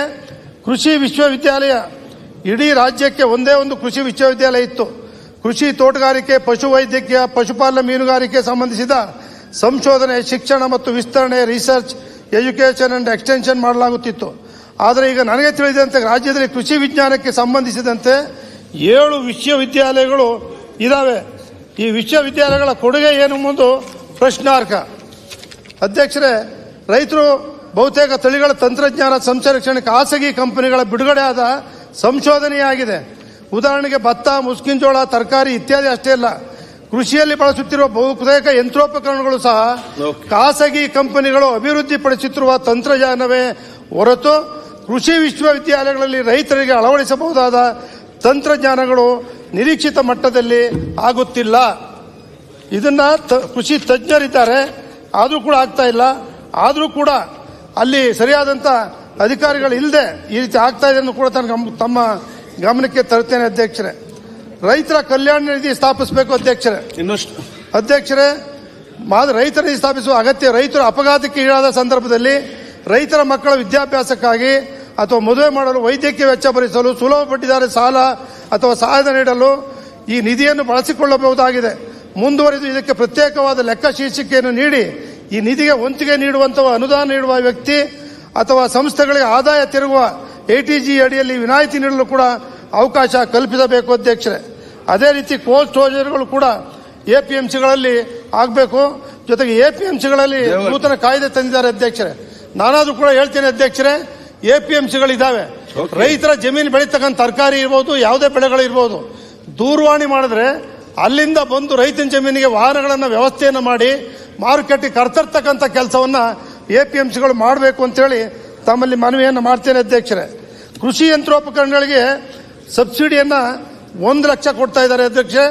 ಕೃಷಿ ವಿಶ್ವವಿದ್ಯಾಲಯ, ಇಡೀ ರಾಜ್ಯಕ್ಕೆ ಒಂದೇ ಒಂದು ಕೃಷಿ ವಿಶ್ವವಿದ್ಯಾಲಯ ಇತ್ತು. ಕೃಷಿ, ತೋಟಗಾರಿಕೆ, ಪಶುವೈದ್ಯಕೀಯ, ಪಶುಪಾಲನೆ, ಮೀನುಗಾರಿಕೆ ಸಂಬಂಧಿಸಿದ ಸಂಶೋಧನೆ, ಶಿಕ್ಷಣ ಮತ್ತು ವಿಸ್ತರಣೆ, ರಿಸರ್ಚ್, ಎಜುಕೇಷನ್ ಅಂಡ್ ಎಕ್ಸ್ಟೆನ್ಷನ್ ಮಾಡಲಾಗುತ್ತಿತ್ತು. ಆದರೆ ಈಗ ನನಗೆ ತಿಳಿದಂತೆ ರಾಜ್ಯದಲ್ಲಿ ಕೃಷಿ ವಿಜ್ಞಾನಕ್ಕೆ ಸಂಬಂಧಿಸಿದಂತೆ 7 ವಿಶ್ವವಿದ್ಯಾಲಯಗಳು ಇದಾವೆ. ಈ ವಿಶ್ವವಿದ್ಯಾಲಯಗಳ ಕೊಡುಗೆ ಏನು ಎಂಬುದು ಪ್ರಶ್ನಾರ್ಹ ಅಧ್ಯಕ್ಷರೇ. ರೈತರು ಬಹುತೇಕ ತಳಿಗಳ ತಂತ್ರಜ್ಞಾನ ಸಂರಕ್ಷಣೆ ಖಾಸಗಿ ಕಂಪನಿಗಳ ಬಿಡುಗಡೆ ಆದ ಸಂಶೋಧನೆಯಾಗಿದೆ. ಉದಾಹರಣೆಗೆ ಭತ್ತ, ಮುಸ್ಕಿನಜೋಳ, ತರಕಾರಿ ಇತ್ಯಾದಿ ಅಷ್ಟೇ ಅಲ್ಲ, ಕೃಷಿಯಲ್ಲಿ ಬಳಸುತ್ತಿರುವ ಬಹುತೇಕ ಯಂತ್ರೋಪಕರಣಗಳು ಸಹ ಖಾಸಗಿ ಕಂಪನಿಗಳು ಅಭಿವೃದ್ಧಿಪಡಿಸುತ್ತಿರುವ ತಂತ್ರಜ್ಞಾನವೇ ಹೊರತು ಕೃಷಿ ವಿಶ್ವವಿದ್ಯಾಲಯಗಳಲ್ಲಿ ರೈತರಿಗೆ ಅಳವಡಿಸಬಹುದಾದ ತಂತ್ರಜ್ಞಾನಗಳು ನಿರೀಕ್ಷಿತ ಮಟ್ಟದಲ್ಲಿ ಆಗುತ್ತಿಲ್ಲ. ಇದನ್ನ ಕೃಷಿ ತಜ್ಞರಿದ್ದಾರೆ, ಆದರೂ ಕೂಡ ಆಗ್ತಾ ಇಲ್ಲ. ಆದರೂ ಕೂಡ ಅಲ್ಲಿ ಸರಿಯಾದಂಥ ಅಧಿಕಾರಿಗಳು ಇಲ್ಲದೆ ಈ ರೀತಿ ಆಗ್ತಾ ಇದೆ ಕೂಡ ತಮ್ಮ ಗಮನಕ್ಕೆ ತರುತ್ತೇನೆ ಅಧ್ಯಕ್ಷರೇ. ರೈತರ ಕಲ್ಯಾಣ ನಿಧಿ ಸ್ಥಾಪಿಸಬೇಕು ಅಧ್ಯಕ್ಷರೇ. ಅಧ್ಯಕ್ಷರೇ, ರೈತರ ನಿಧಿ ಸ್ಥಾಪಿಸುವ ಅಗತ್ಯ. ರೈತರು ಅಪಘಾತಕ್ಕೆ ಈಡಾದ ಸಂದರ್ಭದಲ್ಲಿ ರೈತರ ಮಕ್ಕಳ ವಿದ್ಯಾಭ್ಯಾಸಕ್ಕಾಗಿ ಅಥವಾ ಮದುವೆ ಮಾಡಲು, ವೈದ್ಯಕೀಯ ವೆಚ್ಚ ಭರಿಸಲು, ಸುಲಭ ಬಡ್ಡಿದರ ಸಾಲ ಅಥವಾ ಸಹಾಯ ನೀಡಲು ಈ ನಿಧಿಯನ್ನು ಬಳಸಿಕೊಳ್ಳಬಹುದಾಗಿದೆ. ಮುಂದುವರಿದು ಇದಕ್ಕೆ ಪ್ರತ್ಯೇಕವಾದ ಲೆಕ್ಕ ಶೀರ್ಷಿಕೆಯನ್ನು ನೀಡಿ ಈ ನಿಧಿಗೆ ವಂತಿಗೆ ನೀಡುವಂತಹ ಅನುದಾನ ನೀಡುವ ವ್ಯಕ್ತಿ ಅಥವಾ ಸಂಸ್ಥೆಗಳಿಗೆ ಆದಾಯ ತೆರುವ ATG ಅಡಿಯಲ್ಲಿ ವಿನಾಯಿತಿ ನೀಡಲು ಕೂಡ ಅವಕಾಶ ಕಲ್ಪಿಸಬೇಕು ಅಧ್ಯಕ್ಷರೇ. ಅದೇ ರೀತಿ ಕೋಲ್ಡ್ ಸ್ಟೋರೇಜ್ಗಳು ಕೂಡ APMCಗಳಲ್ಲಿ ಆಗಬೇಕು. ಜೊತೆಗೆ APMCಗಳಲ್ಲಿ ನೂತನ ಕಾಯ್ದೆ ತಂದಿದ್ದಾರೆ ಅಧ್ಯಕ್ಷರೇ. ನಾನಾದ್ರೂ ಕೂಡ ಹೇಳ್ತೇನೆ ಅಧ್ಯಕ್ಷರೇ, APMCಗಳಿದ್ದಾವೆ. Okay. ರೈತರ ಜಮೀನು ಬೆಳೀತಕ್ಕಂಥ ತರಕಾರಿ ಇರ್ಬೋದು, ಯಾವುದೇ ಬೆಳೆಗಳು ಇರ್ಬೋದು, ದೂರವಾಣಿ ಮಾಡಿದ್ರೆ ಅಲ್ಲಿಂದ ಬಂದು ರೈತನ ಜಮೀನಿಗೆ ವಾಹನಗಳನ್ನು ವ್ಯವಸ್ಥೆಯನ್ನು ಮಾಡಿ ಮಾರುಕಟ್ಟೆಗೆ ಕರ್ತರ್ತಕ್ಕಂಥ ಕೆಲಸವನ್ನ APMCಗಳು ಮಾಡಬೇಕು ಅಂತೇಳಿ ತಮ್ಮಲ್ಲಿ ಮನವಿಯನ್ನು ಮಾಡ್ತೇನೆ ಅಧ್ಯಕ್ಷರೇ. ಕೃಷಿ ಯಂತ್ರೋಪಕರಣಗಳಿಗೆ ಸಬ್ಸಿಡಿಯನ್ನ 1 ಲಕ್ಷ ಕೊಡ್ತಾ ಇದ್ದಾರೆ ಅಧ್ಯಕ್ಷೆ.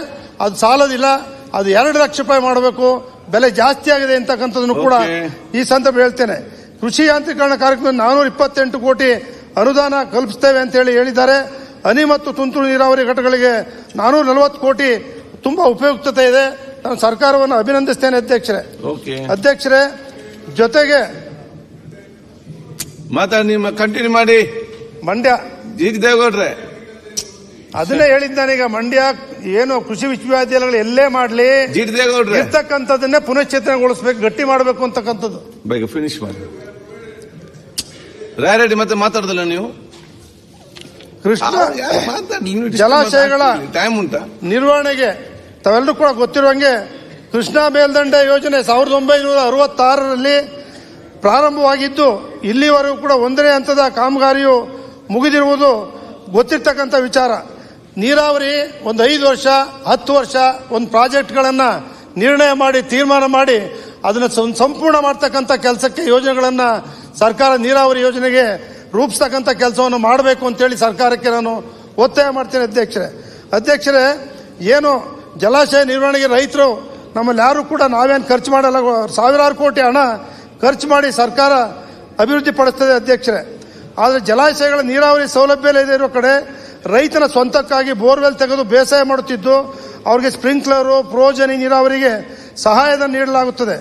ಅದು ಸಾಲದಿಲ್ಲ, ಅದು 2 ಲಕ್ಷ ರೂಪಾಯಿ ಮಾಡಬೇಕು. ಬೆಲೆ ಜಾಸ್ತಿ ಆಗಿದೆ ಅಂತಕ್ಕಂಥದ್ದನ್ನು ಕೂಡ ಈ ಸಂದರ್ಭ ಹೇಳ್ತೇನೆ. ಕೃಷಿ ಯಾಂತ್ರೀಕರಣ ಕಾರ್ಯಕ್ರಮ 428 ಕೋಟಿ ಅನುದಾನ ಕಲ್ಪಿಸ್ತೇವೆ ಅಂತ ಹೇಳಿದ್ದಾರೆ. ಹನಿ ಮತ್ತು ತುಂತುರು ನೀರಾವರಿ ಘಟಕಗಳಿಗೆ 440 ಕೋಟಿ ತುಂಬಾ ಉಪಯುಕ್ತತೆ ಇದೆ. ನಾನು ಸರ್ಕಾರವನ್ನು ಅಭಿನಂದಿಸ್ತೇನೆ ಅಧ್ಯಕ್ಷರೇ. ಅಧ್ಯಕ್ಷರೇ, ಜೊತೆಗೆ ಮಾತಾಡಿ, ನಿಮ್ಮ ಕಂಟಿನ್ಯೂ ಮಾಡಿ. ಮಂಡ್ಯ ಈಗ ದೇವೇಗೌಡ್ರೆ ಅದನ್ನೇ ಹೇಳಿದ್ದಾನೀಗ. ಮಂಡ್ಯ ಏನು ಕೃಷಿ ವಿಶ್ವವಿದ್ಯಾಲಯಗಳು ಎಲ್ಲೇ ಮಾಡಲಿ ಇರ್ತಕ್ಕಂಥದ್ದನ್ನೇ ಪುನಶ್ಚೇತನಗೊಳಿಸಬೇಕು, ಗಟ್ಟಿ ಮಾಡಬೇಕು ಅಂತಕ್ಕಂಥದ್ದು. ಬೇಗ ಫಿನಿಶ್ ಮಾಡಿ. ರಾಯರೆಡ್ಡಿ ಮತ್ತೆ ಮಾತಾಡ್ದಲ್ಲ ನೀವು? ಕೃಷ್ಣ ಜಲಾಶಯಗಳ ಟೈಮ್ ಉಂಟಾ ನಿರ್ವಹಣೆಗೆ ತಾವೆಲ್ಲರೂ ಕೂಡ ಗೊತ್ತಿರುವಂಗೆ ಕೃಷ್ಣಾ ಮೇಲ್ದಂಡೆ ಯೋಜನೆ 1966ರಲ್ಲಿ ಪ್ರಾರಂಭವಾಗಿದ್ದು ಇಲ್ಲಿವರೆಗೂ ಕೂಡ 1ನೇ ಹಂತದ ಕಾಮಗಾರಿಯು ಮುಗಿದಿರುವುದು ಗೊತ್ತಿರ್ತಕ್ಕಂಥ ವಿಚಾರ. ನೀರಾವರಿ ಒಂದು 5 ವರ್ಷ 10 ವರ್ಷ ಒಂದು ಪ್ರಾಜೆಕ್ಟ್ಗಳನ್ನ ನಿರ್ಣಯ ಮಾಡಿ ತೀರ್ಮಾನ ಮಾಡಿ ಅದನ್ನು ಸಂಪೂರ್ಣ ಮಾಡ್ತಕ್ಕಂಥ ಕೆಲಸಕ್ಕೆ ಯೋಜನೆಗಳನ್ನ ಸರ್ಕಾರ ನೀರಾವರಿ ಯೋಜನೆಗೆ ರೂಪಿಸ್ತಕ್ಕಂಥ ಕೆಲಸವನ್ನು ಮಾಡಬೇಕು ಅಂತೇಳಿ ಸರ್ಕಾರಕ್ಕೆ ನಾನು ಒತ್ತಾಯ ಮಾಡ್ತೇನೆ ಅಧ್ಯಕ್ಷರೇ. ಏನು ಜಲಾಶಯ ನಿರ್ವಹಣೆಗೆ ರೈತರು ನಮ್ಮಲ್ಲಿ ಯಾರು ಕೂಡ ನಾವೇನು ಖರ್ಚು ಮಾಡಲ್ಲ, ಸಾವಿರಾರು ಕೋಟಿ ಹಣ ಖರ್ಚು ಮಾಡಿ ಸರ್ಕಾರ ಅಭಿವೃದ್ಧಿ ಪಡಿಸ್ತದೆ ಅಧ್ಯಕ್ಷರೇ. ಆದರೆ ಜಲಾಶಯಗಳ ನೀರಾವರಿ ಸೌಲಭ್ಯ ಇರೋ ಕಡೆ ರೈತನ ಸ್ವಂತಕ್ಕಾಗಿ ಬೋರ್ವೆಲ್ ತೆಗೆದು ಬೇಸಾಯ ಮಾಡುತ್ತಿದ್ದು ಅವರಿಗೆ ಸ್ಪ್ರಿಂಕ್ಲರು, ಪ್ರೋಜನಿ ನೀರಾವರಿಗೆ ಸಹಾಯಧನ ನೀಡಲಾಗುತ್ತದೆ.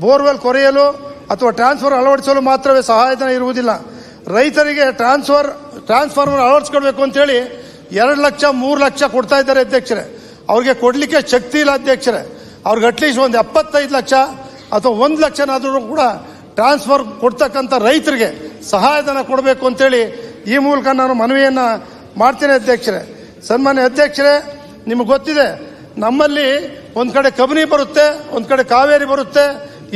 ಬೋರ್ವೆಲ್ ಕೊರೆಯಲು ಅಥವಾ ಟ್ರಾನ್ಸ್ಫರ್ ಅಳವಡಿಸಲು ಮಾತ್ರವೇ ಸಹಾಯಧನ ಇರುವುದಿಲ್ಲ. ರೈತರಿಗೆ ಟ್ರಾನ್ಸ್ಫಾರ್ಮರ್ ಅಳವಡಿಸ್ಕೊಳ್ಬೇಕು ಅಂತೇಳಿ 2 ಲಕ್ಷ 3 ಲಕ್ಷ ಕೊಡ್ತಾ ಇದ್ದಾರೆ ಅಧ್ಯಕ್ಷರೇ. ಅವ್ರಿಗೆ ಕೊಡ್ಲಿಕ್ಕೆ ಶಕ್ತಿ ಇಲ್ಲ ಅಧ್ಯಕ್ಷರೇ. ಅವ್ರಿಗೆ ಅಟ್ಲೀಸ್ಟ್ ಒಂದು 75 ಲಕ್ಷ ಅಥವಾ 1 ಲಕ್ಷನಾದ್ರೂ ಕೂಡ ಟ್ರಾನ್ಸ್ಫರ್ ಕೊಡ್ತಕ್ಕಂಥ ರೈತರಿಗೆ ಸಹಾಯಧನ ಕೊಡಬೇಕು ಅಂತೇಳಿ ಈ ಮೂಲಕ ನಾನು ಮನವಿಯನ್ನ ಮಾಡ್ತೇನೆ ಅಧ್ಯಕ್ಷರೇ. ಸನ್ಮಾನ್ಯ ಅಧ್ಯಕ್ಷರೇ, ನಿಮಗೆ ಗೊತ್ತಿದೆ ನಮ್ಮಲ್ಲಿ ಒಂದ್ ಕಡೆ ಕಬಿನಿ ಬರುತ್ತೆ, ಒಂದ್ ಕಡೆ ಕಾವೇರಿ ಬರುತ್ತೆ,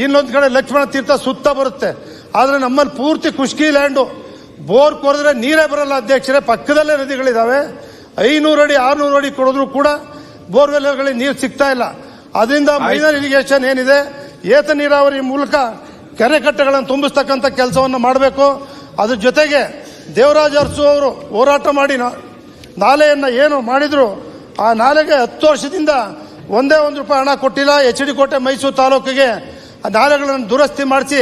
ಇನ್ನೊಂದ್ ಕಡೆ ಲಕ್ಷ್ಮಣ ತೀರ್ಥ ಸುತ್ತ ಬರುತ್ತೆ. ಆದ್ರೆ ನಮ್ಮಲ್ಲಿ ಪೂರ್ತಿ ಖುಷ್ಕಿ ಲ್ಯಾಂಡು. ಬೋರ್ ಕೊರೆದ್ರೆ ನೀರೇ ಬರಲ್ಲ ಅಧ್ಯಕ್ಷರೇ. ಪಕ್ಕದಲ್ಲೇ ನದಿಗಳಿದಾವೆ. 500 ಅಡಿ 600 ಅಡಿ ಕೊಡಿದ್ರು ಕೂಡ ಬೋರ್ವೆಲ್ಗಳಿಗೆ ನೀರು ಸಿಗ್ತಾ ಇಲ್ಲ. ಅದರಿಂದ ಮೈನರ್ ಇರಿಗೇಷನ್ ಏನಿದೆ, ಏತ ನೀರಾವರಿ ಮೂಲಕ ಕೆರೆ ಕಟ್ಟೆಗಳನ್ನು ತುಂಬಿಸ್ತಕ್ಕಂಥ ಕೆಲಸವನ್ನು ಮಾಡಬೇಕು. ಅದ್ರ ಜೊತೆಗೆ ದೇವರಾಜ ಅರಸು ಅವರು ಹೋರಾಟ ಮಾಡಿ ನಾಲೆಯನ್ನ ಏನು ಮಾಡಿದ್ರು, ಆ ನಾಲೆಗೆ 10 ವರ್ಷದಿಂದ ಒಂದೇ ₹1 ಹಣ ಕೊಟ್ಟಿಲ್ಲ. HD ಕೋಟೆ ಮೈಸೂರು ತಾಲೂಕಿಗೆ ಆ ನಾಲೆಗಳನ್ನು ದುರಸ್ತಿ ಮಾಡಿಸಿ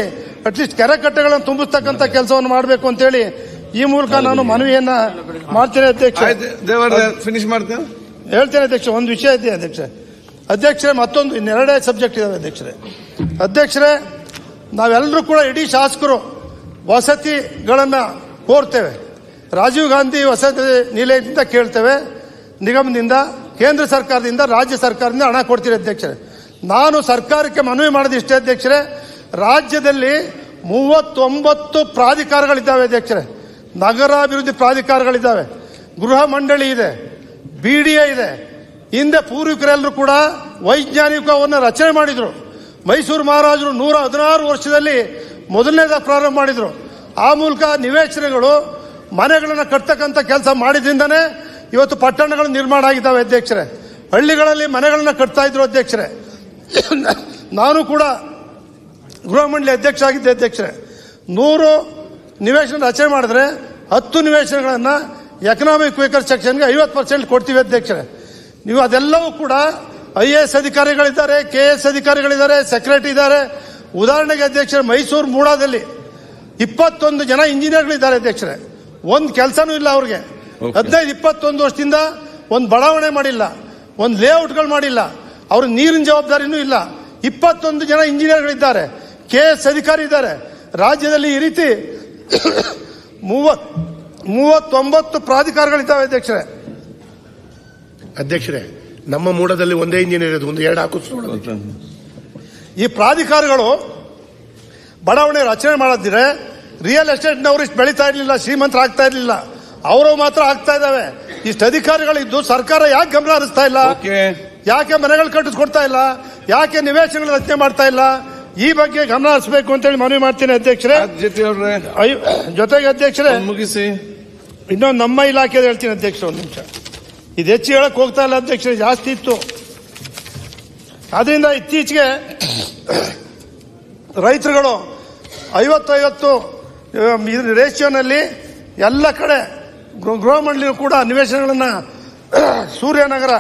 ಅಟ್ಲೀಸ್ಟ್ ಕೆರೆ ಕಟ್ಟೆಗಳನ್ನು ತುಂಬಿಸ್ತಕ್ಕಂಥ ಕೆಲಸವನ್ನು ಮಾಡಬೇಕು ಅಂತೇಳಿ ಈ ಮೂಲಕ ನಾನು ಮನವಿಯನ್ನ ಮಾಡ್ತೇನೆ ಅಧ್ಯಕ್ಷ. ಫಿನಿಶ್ ಮಾಡ್ತೇನೆ ಹೇಳ್ತೇನೆ ಅಧ್ಯಕ್ಷ. ಒಂದು ವಿಷಯ ಇದೆ ಅಧ್ಯಕ್ಷರೇ, ಮತ್ತೊಂದು 2 ಸಬ್ಜೆಕ್ಟ್ ಇದಾವೆ ಅಧ್ಯಕ್ಷರೇ. ನಾವೆಲ್ಲರೂ ಕೂಡ ಇಡೀ ಶಾಸಕರು ವಸತಿಗಳನ್ನ ಕೋರ್ತೇವೆ. ರಾಜೀವ್ ಗಾಂಧಿ ವಸತಿ ನಿಲಯದಿಂದ ಕೇಳ್ತೇವೆ, ನಿಗಮದಿಂದ, ಕೇಂದ್ರ ಸರ್ಕಾರದಿಂದ, ರಾಜ್ಯ ಸರ್ಕಾರದಿಂದ ಹಣ ಕೊಡ್ತೀರಿ ಅಧ್ಯಕ್ಷರೇ. ನಾನು ಸರ್ಕಾರಕ್ಕೆ ಮನವಿ ಮಾಡಿದಿಷ್ಟೇ ಅಧ್ಯಕ್ಷರೇ. ರಾಜ್ಯದಲ್ಲಿ 39 ಪ್ರಾಧಿಕಾರಗಳಿದ್ದಾವೆ ಅಧ್ಯಕ್ಷರೇ. ನಗರಾಭಿವೃದ್ಧಿ ಪ್ರಾಧಿಕಾರಗಳಿದ್ದಾವೆ, ಗೃಹ ಮಂಡಳಿ ಇದೆ, BDA ಇದೆ. ಹಿಂದೆ ಪೂರ್ವಿಕರೆಲ್ಲರೂ ಕೂಡ ವೈಜ್ಞಾನಿಕವನ್ನು ರಚನೆ ಮಾಡಿದ್ರು. ಮೈಸೂರು ಮಹಾರಾಜರು 116 ವರ್ಷದಲ್ಲಿ ಮೊದಲನೇದಾಗಿ ಪ್ರಾರಂಭ ಮಾಡಿದ್ರು. ಆ ಮೂಲಕ ನಿವೇಶನಗಳು ಮನೆಗಳನ್ನು ಕಟ್ತಕ್ಕಂಥ ಕೆಲಸ ಮಾಡಿದ್ರಿಂದನೇ ಇವತ್ತು ಪಟ್ಟಣಗಳು ನಿರ್ಮಾಣ ಆಗಿದ್ದಾವೆ ಅಧ್ಯಕ್ಷರೇ. ಹಳ್ಳಿಗಳಲ್ಲಿ ಮನೆಗಳನ್ನ ಕಟ್ತಾ ಇದ್ರು ಅಧ್ಯಕ್ಷರೇ. ನಾನು ಕೂಡ ಗೃಹ ಮಂಡಳಿ ಅಧ್ಯಕ್ಷ ಆಗಿದ್ದೆ ಅಧ್ಯಕ್ಷರೇ. 100 ನಿವೇಶನ ರಚನೆ ಮಾಡಿದ್ರೆ 10 ನಿವೇಶನಗಳನ್ನ ಎಕನಾಮಿಕ್ ವೆಹಿಕಲ್ ಸೆಕ್ಷನ್ಗೆ 50% ಕೊಡ್ತೀವಿ ಅಧ್ಯಕ್ಷರೇ. ನೀವು ಅದೆಲ್ಲವೂ ಕೂಡ IAS ಅಧಿಕಾರಿಗಳಿದ್ದಾರೆ, KS ಅಧಿಕಾರಿಗಳಿದ್ದಾರೆ, ಸೆಕ್ರೆಟರಿ ಇದ್ದಾರೆ. ಉದಾಹರಣೆಗೆ ಅಧ್ಯಕ್ಷರೇ, ಮೈಸೂರು ಮೂಡಾದಲ್ಲಿ 21 ಜನ ಇಂಜಿನಿಯರ್ಗಳಿದ್ದಾರೆ ಅಧ್ಯಕ್ಷರೇ. ಒಂದು ಕೆಲಸನೂ ಇಲ್ಲ ಅವ್ರಿಗೆ. 15-21 ವರ್ಷದಿಂದ ಒಂದು ಬಡಾವಣೆ ಮಾಡಿಲ್ಲ, ಒಂದು ಲೇಔಟ್ಗಳು ಮಾಡಿಲ್ಲ, ಅವ್ರ ನೀರಿನ ಜವಾಬ್ದಾರಿನೂ ಇಲ್ಲ. 21 ಜನ ಇಂಜಿನಿಯರ್ಗಳಿದ್ದಾರೆ, KS ಅಧಿಕಾರಿ ಇದ್ದಾರೆ. ರಾಜ್ಯದಲ್ಲಿ ಈ ರೀತಿ 39 ಪ್ರಾಧಿಕಾರಗಳಿದ್ದಾವೆ ಅಧ್ಯಕ್ಷರೇ. ನಮ್ಮ ಮೂಡದಲ್ಲಿ ಒಂದೇ ಇಂಜಿನಿಯರ್ ಇರೋದು, 1-2 ಹಾಕಿಸ್ಕೊಳ್ಳೋದು. ಈ ಪ್ರಾಧಿಕಾರಗಳು ಬಡಾವಣೆ ರಚನೆ ಮಾಡದಿದ್ರೆ ರಿಯಲ್ ಎಸ್ಟೇಟ್ನವರು ಇಷ್ಟು ಬೆಳೀತಾ ಇರಲಿಲ್ಲ, ಶ್ರೀಮಂತರಾಗ್ತಾ ಇರಲಿಲ್ಲ. ಅವರು ಮಾತ್ರ ಆಗ್ತಾ ಇದಾವೆ. ಇಷ್ಟು ಅಧಿಕಾರಿಗಳಿದ್ದು ಸರ್ಕಾರ ಯಾಕೆ ಗಮನ ಹರಿಸ್ತಾ ಇಲ್ಲ? ಯಾಕೆ ಮನೆಗಳು ಕಟ್ಟಿಸ್ಕೊಡ್ತಾ ಇಲ್ಲ? ಯಾಕೆ ನಿವೇಶನಗಳು ರಚನೆ ಮಾಡ್ತಾ ಇಲ್ಲ? ಈ ಬಗ್ಗೆ ಗಮನ ಹರಿಸಬೇಕು ಅಂತೇಳಿ ಮನವಿ ಮಾಡ್ತೀನಿ ಅಧ್ಯಕ್ಷರೇ. ಜೊತೆಗೆ ಅಧ್ಯಕ್ಷರೇ, ಮುಗಿಸಿ. ಇನ್ನೊಂದು ನಮ್ಮ ಇಲಾಖೆದು ಹೇಳ್ತೀನಿ ಅಧ್ಯಕ್ಷ, ಒಂದು ನಿಮಿಷ. ಇದು ಹೆಚ್ಚು ಹೇಳಕ್ ಹೋಗ್ತಾ ಇಲ್ಲ ಅಧ್ಯಕ್ಷರೇ, ಜಾಸ್ತಿ ಇತ್ತು. ಅದರಿಂದ ಇತ್ತೀಚೆಗೆ ರೈತರುಗಳು 50-50 ರೇಷಿಯೋನಲ್ಲಿ ಎಲ್ಲ ಕಡೆ ಗೃಹ ಮಂಡಳಿಯೂ ಕೂಡ ನಿವೇಶನಗಳನ್ನ ಸೂರ್ಯನಗರ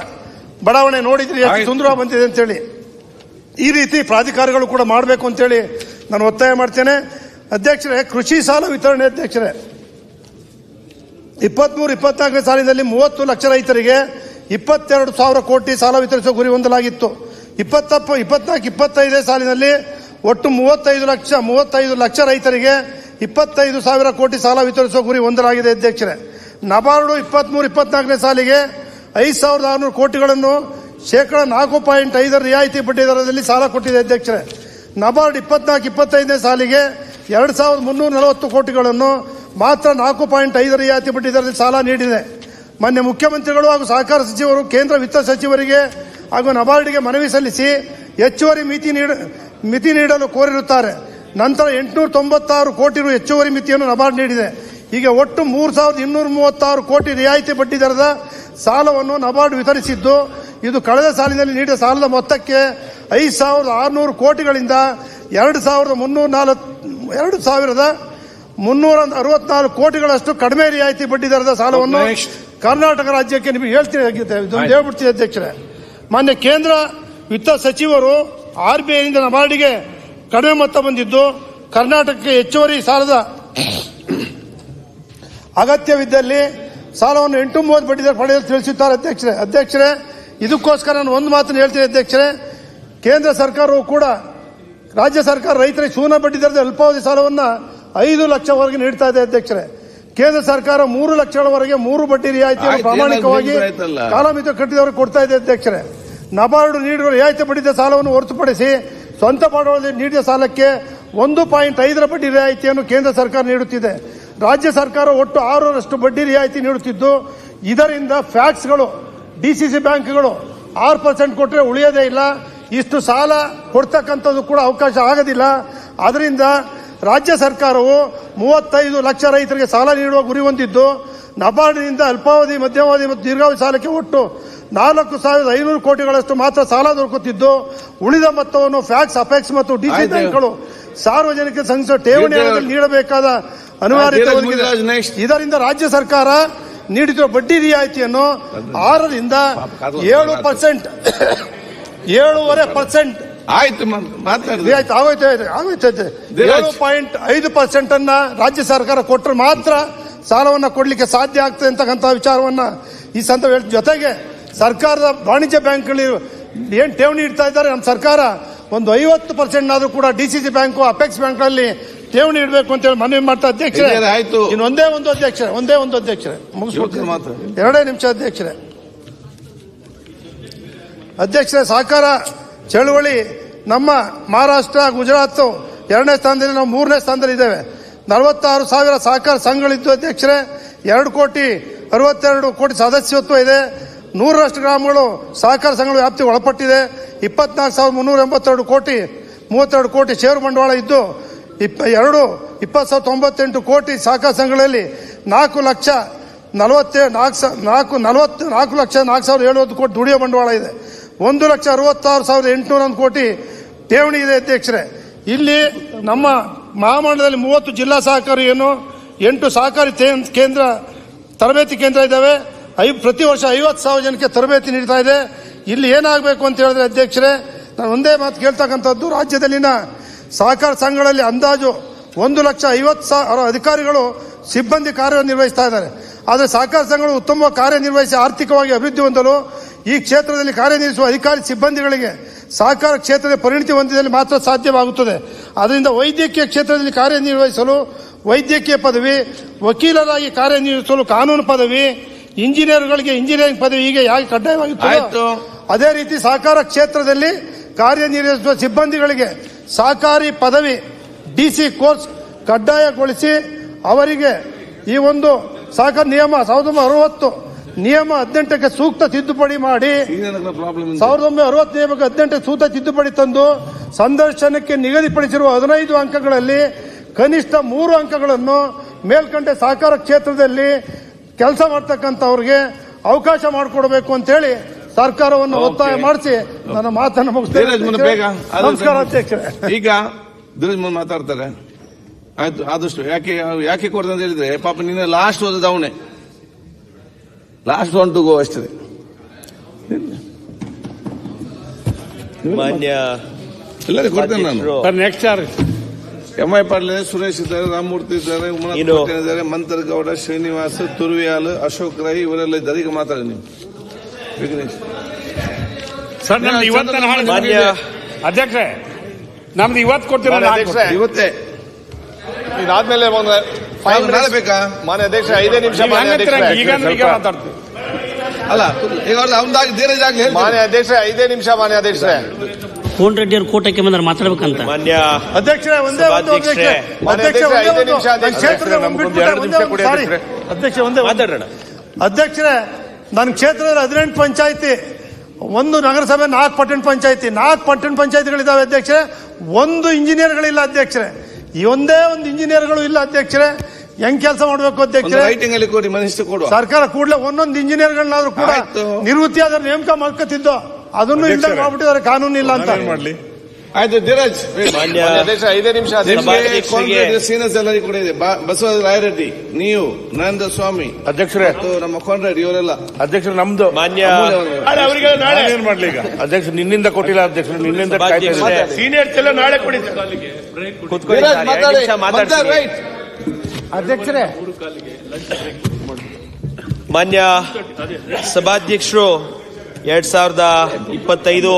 ಬಡಾವಣೆ ನೋಡಿದ್ರಿ ಎಷ್ಟು ಸುಂದರವಾಗಿ ಬಂದಿದೆ ಅಂತೇಳಿ. ಈ ರೀತಿ ಪ್ರಾಧಿಕಾರಗಳು ಕೂಡ ಮಾಡಬೇಕು ಅಂತೇಳಿ ನಾನು ಒತ್ತಾಯ ಮಾಡ್ತೇನೆ ಅಧ್ಯಕ್ಷರೇ. ಕೃಷಿ ಸಾಲ ವಿತರಣೆ ಅಧ್ಯಕ್ಷರೇ, 23-24 ಸಾಲಿನಲ್ಲಿ 30 ಲಕ್ಷ ರೈತರಿಗೆ 22,000 ಕೋಟಿ ಸಾಲ ವಿತರಿಸುವ ಗುರಿ ಹೊಂದಲಾಗಿತ್ತು. 24-25 ಸಾಲಿನಲ್ಲಿ ಒಟ್ಟು 35 ಲಕ್ಷ ರೈತರಿಗೆ 25,000 ಕೋಟಿ ಸಾಲ ವಿತರಿಸುವ ಗುರಿ ಹೊಂದಲಾಗಿದೆ ಅಧ್ಯಕ್ಷರೇ. ನಬಾರ್ಡು 23-24 ಸಾಲಿಗೆ 5,600 ಕೋಟಿಗಳನ್ನು (4.5% ರಿಯಾಯಿತಿ ಬಡ್ಡಿ ದರದಲ್ಲಿ ಸಾಲ ಕೊಟ್ಟಿದೆ ಅಧ್ಯಕ್ಷರೇ. ನಬಾರ್ಡ್ 24-25 ಸಾಲಿಗೆ 2,340 ಕೋಟಿಗಳನ್ನು ಮಾತ್ರ 4.5% ರಿಯಾಯಿತಿ ಬಡ್ಡಿ ದರದಲ್ಲಿ ಸಾಲ ನೀಡಿದೆ. ಮಾನ್ಯ ಮುಖ್ಯಮಂತ್ರಿಗಳು ಹಾಗೂ ಸಹಕಾರ ಸಚಿವರು ಕೇಂದ್ರ ವಿತ್ತ ಸಚಿವರಿಗೆ ಹಾಗೂ ನಬಾರ್ಡ್ಗೆ ಮನವಿ ಸಲ್ಲಿಸಿ ಹೆಚ್ಚುವರಿ ಮಿತಿ ನೀಡಲು ಕೋರಿರುತ್ತಾರೆ. ನಂತರ 896 ಕೋಟಿ ರು ಹೆಚ್ಚುವರಿ ಮಿತಿಯನ್ನು ನಬಾರ್ಡ್ ನೀಡಿದೆ. ಹೀಗೆ ಒಟ್ಟು 3,236 ಕೋಟಿ ರಿಯಾಯಿತಿ ಬಡ್ಡಿ ದರದ ಸಾಲವನ್ನು ನಬಾರ್ಡ್ ವಿತರಿಸಿದ್ದು, ಇದು ಕಳೆದ ಸಾಲಿನಲ್ಲಿ ನೀಡಿದ ಸಾಲದ ಮೊತ್ತಕ್ಕೆ 5,600 ಕೋಟಿಗಳಿಂದ 2,364 ಕೋಟಿಗಳಷ್ಟು ಕಡಿಮೆ ರಿಯಾಯಿತಿ ಬಡ್ಡಿ ದರದ ಸಾಲವನ್ನು ಕರ್ನಾಟಕ ರಾಜ್ಯಕ್ಕೆ ನಿಮಗೆ ಹೇಳ್ತೀನಿ ಇದೊಂದು ಹೇಳ್ಬಿಡ್ತೀನಿ ಅಧ್ಯಕ್ಷರೇ. ಮಾನ್ಯ ಕೇಂದ್ರ ವಿತ್ತ ಸಚಿವರು RBIನಿಂದ ನಬಾರ್ಡ್ಗೆ ಕಡಿಮೆ ಮೊತ್ತ ಬಂದಿದ್ದು, ಕರ್ನಾಟಕಕ್ಕೆ ಹೆಚ್ಚುವರಿ ಸಾಲದ ಅಗತ್ಯವಿದ್ದಲ್ಲಿ ಸಾಲವನ್ನು 8.30 ಬಡ್ಡಿ ದರ ಪಡೆಯಲು ತಿಳಿಸುತ್ತಾರೆ ಅಧ್ಯಕ್ಷರೇ. ಇದಕ್ಕೋಸ್ಕರ ನಾನು ಒಂದು ಮಾತನ್ನು ಹೇಳ್ತೀನಿ ಅಧ್ಯಕ್ಷರೇ. ಕೇಂದ್ರ ಸರ್ಕಾರವು ಕೂಡ ರಾಜ್ಯ ಸರ್ಕಾರ ರೈತರಿಗೆ ಶೂನ್ಯ ಬಡ್ಡಿ ದರದ ಅಲ್ಪಾವಧಿ ಸಾಲವನ್ನು 5 ಲಕ್ಷವರೆಗೆ ನೀಡ್ತಾ ಇದೆ ಅಧ್ಯಕ್ಷರೇ. ಕೇಂದ್ರ ಸರ್ಕಾರ 3 ಲಕ್ಷಗಳವರೆಗೆ 3 ಬಡ್ಡಿ ರಿಯಾಯಿತಿಯನ್ನು ಪ್ರಾಮಾಣಿಕವಾಗಿ ಕಾಲಮಿತಿ ಕಟ್ಟಿದವರಿಗೆ ಕೊಡ್ತಾ ಇದೆ ಅಧ್ಯಕ್ಷರೇ. ನಬಾರ್ಡ್ ನೀಡುವ ರಿಯಾಯಿತಿ ಬಡ್ಡಿ ದರ ಸಾಲವನ್ನು ಹೊರತುಪಡಿಸಿ ಸ್ವಂತ ಬಂಡವಾಳದಲ್ಲಿ ನೀಡಿದ ಸಾಲಕ್ಕೆ 1.5% ಬಡ್ಡಿ ರಿಯಾಯಿತಿಯನ್ನು ಕೇಂದ್ರ ಸರ್ಕಾರ ನೀಡುತ್ತಿದೆ. ರಾಜ್ಯ ಸರ್ಕಾರ ಒಟ್ಟು 6% ಬಡ್ಡಿ ರಿಯಾಯಿತಿ ನೀಡುತ್ತಿದ್ದು, ಇದರಿಂದ ಫ್ಯಾಕ್ಸ್ಗಳು DCC ಬ್ಯಾಂಕ್ಗಳು 6% ಕೊಟ್ಟರೆ ಉಳಿಯೋದೇ ಇಲ್ಲ. ಇಷ್ಟು ಸಾಲ ಕೊಡ್ತಕ್ಕಂಥದ್ದು ಕೂಡ ಅವಕಾಶ ಆಗೋದಿಲ್ಲ. ಅದರಿಂದ ರಾಜ್ಯ ಸರ್ಕಾರವು 35 ಲಕ್ಷ ರೈತರಿಗೆ ಸಾಲ ನೀಡುವ ಗುರಿ ಹೊಂದಿದ್ದು, ನಬಾರ್ಡ್ನಿಂದ ಅಲ್ಪಾವಧಿ, ಮಧ್ಯಮಾವಧಿ ಮತ್ತು ದೀರ್ಘಾವಧಿ ಸಾಲಕ್ಕೆ ಒಟ್ಟು 4,500 ಕೋಟಿಗಳಷ್ಟು ಮಾತ್ರ ಸಾಲ ದೊರಕುತ್ತಿದ್ದು, ಉಳಿದ ಮೊತ್ತವನ್ನು ಫ್ಯಾಕ್ಸ್, ಅಪೆಕ್ಸ್ ಮತ್ತು DC ಬ್ಯಾಂಕ್ಗಳು ಸಾರ್ವಜನಿಕ ಸಂಸ್ಥೆ ಠೇವಣಿ ಹಣದಲ್ಲಿ ನೀಡಬೇಕಾದ ಅನಿವಾರ್ಯತೆ ಒದಗಿದೆ. ಇದರಿಂದ ರಾಜ್ಯ ಸರ್ಕಾರ ನೀಡಿರುವ ಬಡ್ಡಿ ರಿಯಾಯಿತಿಯನ್ನು 6ರಿಂದ 7%, 7.5% ಆಯ್ತು ಮಾತಾಡಿ ರಿಯಾಯಿತಿ ಆಗೋಯ್ತು. 7.5% ಅನ್ನ ರಾಜ್ಯ ಸರ್ಕಾರ ಕೊಟ್ಟರೆ ಮಾತ್ರ ಸಾಲವನ್ನು ಕೊಡಲಿಕ್ಕೆ ಸಾಧ್ಯ ಆಗ್ತದೆ ಅಂತಕ್ಕಂಥ ವಿಚಾರವನ್ನ ಈ ಸಂದರ್ಭ ಜೊತೆಗೆ ಸರ್ಕಾರದ ವಾಣಿಜ್ಯ ಬ್ಯಾಂಕ್ಗಳು ಏನ್ ಠೇವಣಿ ಇಡ್ತಾ ಇದ್ದಾರೆ, ನಮ್ಮ ಸರ್ಕಾರ ಒಂದು 50% ಕೂಡ DCC ಬ್ಯಾಂಕು, ಅಪೆಕ್ಸ್ ಬ್ಯಾಂಕ್ಗಳಲ್ಲಿ ಠೇವಣಿ ಇಡಬೇಕು ಅಂತ ಹೇಳಿ ಮನವಿ ಮಾಡ್ತಾ ಅಧ್ಯಕ್ಷರೇ. ಆಯ್ತು, ಇನ್ನು ಒಂದೇ ಒಂದು ಅಧ್ಯಕ್ಷರೇ ಮುಗಿಸ್ಬಿಡ್ತೀನಿ, 2 ನಿಮಿಷ ಅಧ್ಯಕ್ಷರೇ. ಸಹಕಾರ ಚಳುವಳಿ ನಮ್ಮ ಮಹಾರಾಷ್ಟ್ರ, ಗುಜರಾತ್ 2ನೇ ಸ್ಥಾನದಲ್ಲಿ, ನಾವು 3ನೇ ಸ್ಥಾನದಲ್ಲಿ ಇದ್ದೇವೆ. 46,000 ಸಹಕಾರ ಸಂಘಗಳಿದ್ದು ಅಧ್ಯಕ್ಷರೇ. 2,62 ಕೋಟಿ ಸದಸ್ಯತ್ವ ಇದೆ. 100ರಷ್ಟು ಗ್ರಾಮಗಳು ಸಹಕಾರ ಸಂಘಗಳ ವ್ಯಾಪ್ತಿಗೆ ಒಳಪಟ್ಟಿದೆ. 24,382 ಕೋಟಿ 32 ಕೋಟಿ ಷೇರು ಬಂಡವಾಳ ಇದ್ದು, 20,98 ಕೋಟಿ ಸಹಕಾರ ಸಂಘಗಳಲ್ಲಿ 4,04,770 ಕೋಟಿ ದುಡಿಯೋ ಬಂಡವಾಳ ಇದೆ. 1,66,801 ಕೋಟಿ ಠೇವಣಿ ಇದೆ ಅಧ್ಯಕ್ಷರೇ. ಇಲ್ಲಿ ನಮ್ಮ ಮಹಾಮಂಡಲದಲ್ಲಿ 30 ಜಿಲ್ಲಾ ಸಹಕಾರಿ 8 ಸಹಕಾರಿ ಕೇಂದ್ರ, ತರಬೇತಿ ಕೇಂದ್ರ ಇದ್ದಾವೆ. ಪ್ರತಿ ವರ್ಷ 50,000 ಜನಕ್ಕೆ ತರಬೇತಿ ನೀಡ್ತಾ ಇದೆ. ಇಲ್ಲಿ ಏನಾಗಬೇಕು ಅಂತ ಹೇಳಿದ್ರೆ ಅಧ್ಯಕ್ಷರೇ, ನಾನು ಒಂದೇ ಮಾತು ಕೇಳ್ತಕ್ಕಂಥದ್ದು, ರಾಜ್ಯದಲ್ಲಿನ ಸಹಕಾರ ಸಂಘಗಳಲ್ಲಿ ಅಂದಾಜು 1,50,000 ಅಧಿಕಾರಿಗಳು, ಸಿಬ್ಬಂದಿ ಕಾರ್ಯನಿರ್ವಹಿಸ್ತಾ ಇದ್ದಾರೆ. ಆದರೆ ಸಹಕಾರ ಸಂಘಗಳು ಉತ್ತಮವಾಗಿ ಕಾರ್ಯನಿರ್ವಹಿಸಿ ಆರ್ಥಿಕವಾಗಿ ಅಭಿವೃದ್ಧಿ ಹೊಂದಲು ಈ ಕ್ಷೇತ್ರದಲ್ಲಿ ಕಾರ್ಯನಿರ್ವಹಿಸುವ ಅಧಿಕಾರಿ ಸಿಬ್ಬಂದಿಗಳಿಗೆ ಸಹಕಾರ ಕ್ಷೇತ್ರದ ಪರಿಣಿತಿ ಹೊಂದಿದಲ್ಲಿ ಮಾತ್ರ ಸಾಧ್ಯವಾಗುತ್ತದೆ. ಆದ್ದರಿಂದ ವೈದ್ಯಕೀಯ ಕ್ಷೇತ್ರದಲ್ಲಿ ಕಾರ್ಯನಿರ್ವಹಿಸಲು ವೈದ್ಯಕೀಯ ಪದವಿ, ವಕೀಲರಾಗಿ ಕಾರ್ಯನಿರ್ವಹಿಸಲು ಕಾನೂನು ಪದವಿ, ಇಂಜಿನಿಯರ್ಗಳಿಗೆ ಇಂಜಿನಿಯರಿಂಗ್ ಪದವಿ ಹೀಗೆ ಯಾಕೆ ಕಡ್ಡಾಯವಾಗಿತ್ತು, ಅದೇ ರೀತಿ ಸಹಕಾರ ಕ್ಷೇತ್ರದಲ್ಲಿ ಕಾರ್ಯನಿರ್ವಹಿಸುವ ಸಿಬ್ಬಂದಿಗಳಿಗೆ ಸಹಕಾರಿ ಪದವಿ DC ಕೋರ್ಸ್ ಕಡ್ಡಾಯಗೊಳಿಸಿ ಅವರಿಗೆ ಈ ಒಂದು ಸಹಕಾರ ನಿಯಮ 1960 ನಿಯಮ 18ಕ್ಕೆ ಸೂಕ್ತ ತಿದ್ದುಪಡಿ ಮಾಡಿ 1960 ನಿಯಮಕ್ಕೆ 18ಕ್ಕೆ ಸೂಕ್ತ ತಿದ್ದುಪಡಿ ತಂದು ಸಂದರ್ಶನಕ್ಕೆ ನಿಗದಿಪಡಿಸಿರುವ 15 ಅಂಕಗಳಲ್ಲಿ ಕನಿಷ್ಠ 3 ಅಂಕಗಳನ್ನು ಮೇಲ್ಕಂಡ ಸಹಕಾರ ಕ್ಷೇತ್ರದಲ್ಲಿ ಕೆಲಸ ಮಾಡ್ತಕ್ಕಂಥವ್ರಿಗೆ ಅವಕಾಶ ಮಾಡಿಕೊಡ್ಬೇಕು ಅಂತೇಳಿ ಸರ್ಕಾರವನ್ನು ಒತ್ತಾಯ ಮಾಡಿಸಿ ನನ್ನ ಮಾತನ್ನು ಧೀರಜ್ ಮುನ್ನ ಬೇಗ. ಮುಗಿಸ್ತೇನೆ. ನಮಸ್ಕಾರ ಅಧ್ಯಕ್ಷರೇ. ಈಗ ಧೀರಜ್ ಮುನ್ನ ಮಾತಾಡ್ತಾರೆ. ಆಯ್ತು, ಆದಷ್ಟು ಯಾಕೆ ಕೊಡ್ತಂತ ಹೇಳಿದ್ರೆ ಪಾಪ ನಿನ್ನೆ ಲಾಸ್ಟ್ ಓದದ ಅವನೇ, ಲಾಸ್ಟ್ ಒನ್ ಟು ಗೋ ಅಷ್ಟೇ. ಮಾನ್ಯ ಎಲ್ಲರಿಗೂ ಕೊಡ್ತೇನೆ ನಾನು. ನೆಕ್ಸ್ಟ್ ಯಾರು? ಎಂ.ಐ. ಪಾಟೀಲ್ ಇದ್ದಾರೆ, ಸುರೇಶ್ ಇದ್ದಾರೆ, ರಾಮಮೂರ್ತಿ ಇದ್ದಾರೆ, ಉಮನಾಥ್ ಪಟೇಲ್ ಇದ್ದಾರೆ, ಮಂತರಗೌಡ, ಶ್ರೀನಿವಾಸ್, ತುರ್ವಿಯಾಲ್, ಅಶೋಕ್ ರೈ ಇವರೆಲ್ಲ ಇದ್ದಾರೆ. ಈಗ ಮಾತಾಡಿ ನೀವು ವಿಘ್ನೇಶ್. ಸರ್ ನಮ್ದು ಇವತ್ತು ಮಾನ್ಯ ಅಧ್ಯಕ್ಷರೇ, ನಮ್ದು ಇವತ್ತು ಕೊಡ್ತೀರ ಇವತ್ತೇ ಇದಾದ್ಮೇಲೆ ನಾಳೆ ಬೇಕಾ? ಮಾನ್ಯ ಅಧ್ಯಕ್ಷ 5 ನಿಮಿಷ. ಮಾನ್ಯ ಅಧ್ಯಕ್ಷ ಈಗ ಮಾತಾಡ್ತೀವಿ. ಅಲ್ಲ ಈಗ ಅವ್ರದ್ದಾಗಿ ಧೀರಜ್ ಆಗ್ಲಿ ಹೇಳಿ. ಮಾನ್ಯ ಅಧ್ಯಕ್ಷ 5 ನಿಮಿಷ. ಮಾನ್ಯ ಅಧ್ಯಕ್ಷ ಕೋನ್ ರೆಡ್ಡಿ ಅವ್ರು ಕೋಟಕ್ಕೆ ಬಂದ್ರೆ ಮಾತಾಡ್ಬೇಕಂತ. ಮಾನ್ಯ ಅಧ್ಯಕ್ಷರೇ ಒಂದೇ ಒಂದು ಸಭಾಧ್ಯಕ್ಷರೇ. ಅಧ್ಯಕ್ಷ ಒಂದೇ 5 ಒಂದು ನಿಮಿಷ ನನ್ನ ಕ್ಷೇತ್ರದ ಒಂದು ಬಿಟ್ಬಿಟ್ಟೆ, ಒಂದೇ ಒಂದು ಸಾರಿ. ಅಧ್ಯಕ್ಷ ಒಂದೇ ಒಂದು. ಮಾತಾಡೋಣ. ಅಧ್ಯಕ್ಷರೇ, ನನ್ನ ಕ್ಷೇತ್ರದ 18 ಪಂಚಾಯತಿ, ಒಂದು ನಗರಸಭೆ, 4 ಪಟ್ಟಣ ಪಂಚಾಯತಿ, 4 ಪಟ್ಟಣ ಪಂಚಾಯತಿಗಳಿದ್ದಾವೆ ಅಧ್ಯಕ್ಷರೇ. ಒಂದು ಇಂಜಿನಿಯರ್ಗಳಿಲ್ಲ ಅಧ್ಯಕ್ಷರೇ. ಈ ಒಂದೇ ಒಂದು ಇಂಜಿನಿಯರ್ಗಳು ಇಲ್ಲ ಅಧ್ಯಕ್ಷರೇ. ಹೆಂಗ್ ಕೆಲಸ ಮಾಡಬೇಕು ಅಧ್ಯಕ್ಷರೇ? ರೈಟಿಂಗ್ ಅಲ್ಲಿ ಕೊಡಿ, ಮನಸ್ಸು ಕೊಡುವ. ಸರ್ಕಾರ ಕೂಡಲೇ ಒಂದೊಂದು ಇಂಜಿನಿಯರ್ಗಳನ್ನಾದ್ರೂ ಕೂಡ ಆಯ್ತು. ನಿವೃತ್ತಿ ಆದ್ರೆ ನೇಮಕ ಮಾಡ್ಕೊತಿದ್ದೋ, ಅದನ್ನು ಇಲ್ದಂಗೆ ಮಾಡ್ಬಿಟ್ಟಿದ್ದಾರೆ, ಕಾನೂನು ಇಲ್ಲ ಅಂತ. ಆಯ್ತು ಧೀರಜ್. ಮಾನ್ಯ ಅಧ್ಯಕ್ಷ 5 ನಿಮಿಷ. ಸೀನಿಯರ್ಸ್ ಎಲ್ಲರಿಗೂ ಕೂಡ ಇದೆ. ಬಸವರಾಜ ರಾಯರೆಡ್ಡಿ, ನೀವು, ನರೇಂದ್ರ ಸ್ವಾಮಿ ಅಧ್ಯಕ್ಷರೇ, ಮತ್ತು ನಮ್ಮ ಕಾನ್ರಾಡ್ ಇವರೆಲ್ಲ. ಅಧ್ಯಕ್ಷರು ನಮ್ದು ಮಾನ್ಯ ಅವರಿಗೆ ನಾಳೆ ಏನ್ ಮಾಡ್ಲಿ ಈಗ? ಅಧ್ಯಕ್ಷ ನಿನ್ನಿಂದ ಕೊಟ್ಟಿಲ್ಲ ಅಧ್ಯಕ್ಷರು, ನಿನ್ನಿಂದ ಸಭಾಧ್ಯಕ್ಷರೇ. ಸೀನಿಯರ್ಸ್ ಎಲ್ಲ ನಾಳೆ ಕೊಡಿದ್ದಾರೆ. ಕೂತ್ಕೊಳ್ಳಿ ಧೀರಜ್ ಸರ್, ಮಾತಾಡಿ. 2 ನಿಮಿಷ ಮಾತಾಡ್ತೀನಿ. ರೈಟ್. ಅಧ್ಯಕ್ಷರೇ, ಮಾನ್ಯ ಸಭಾಧ್ಯಕ್ಷರು 2025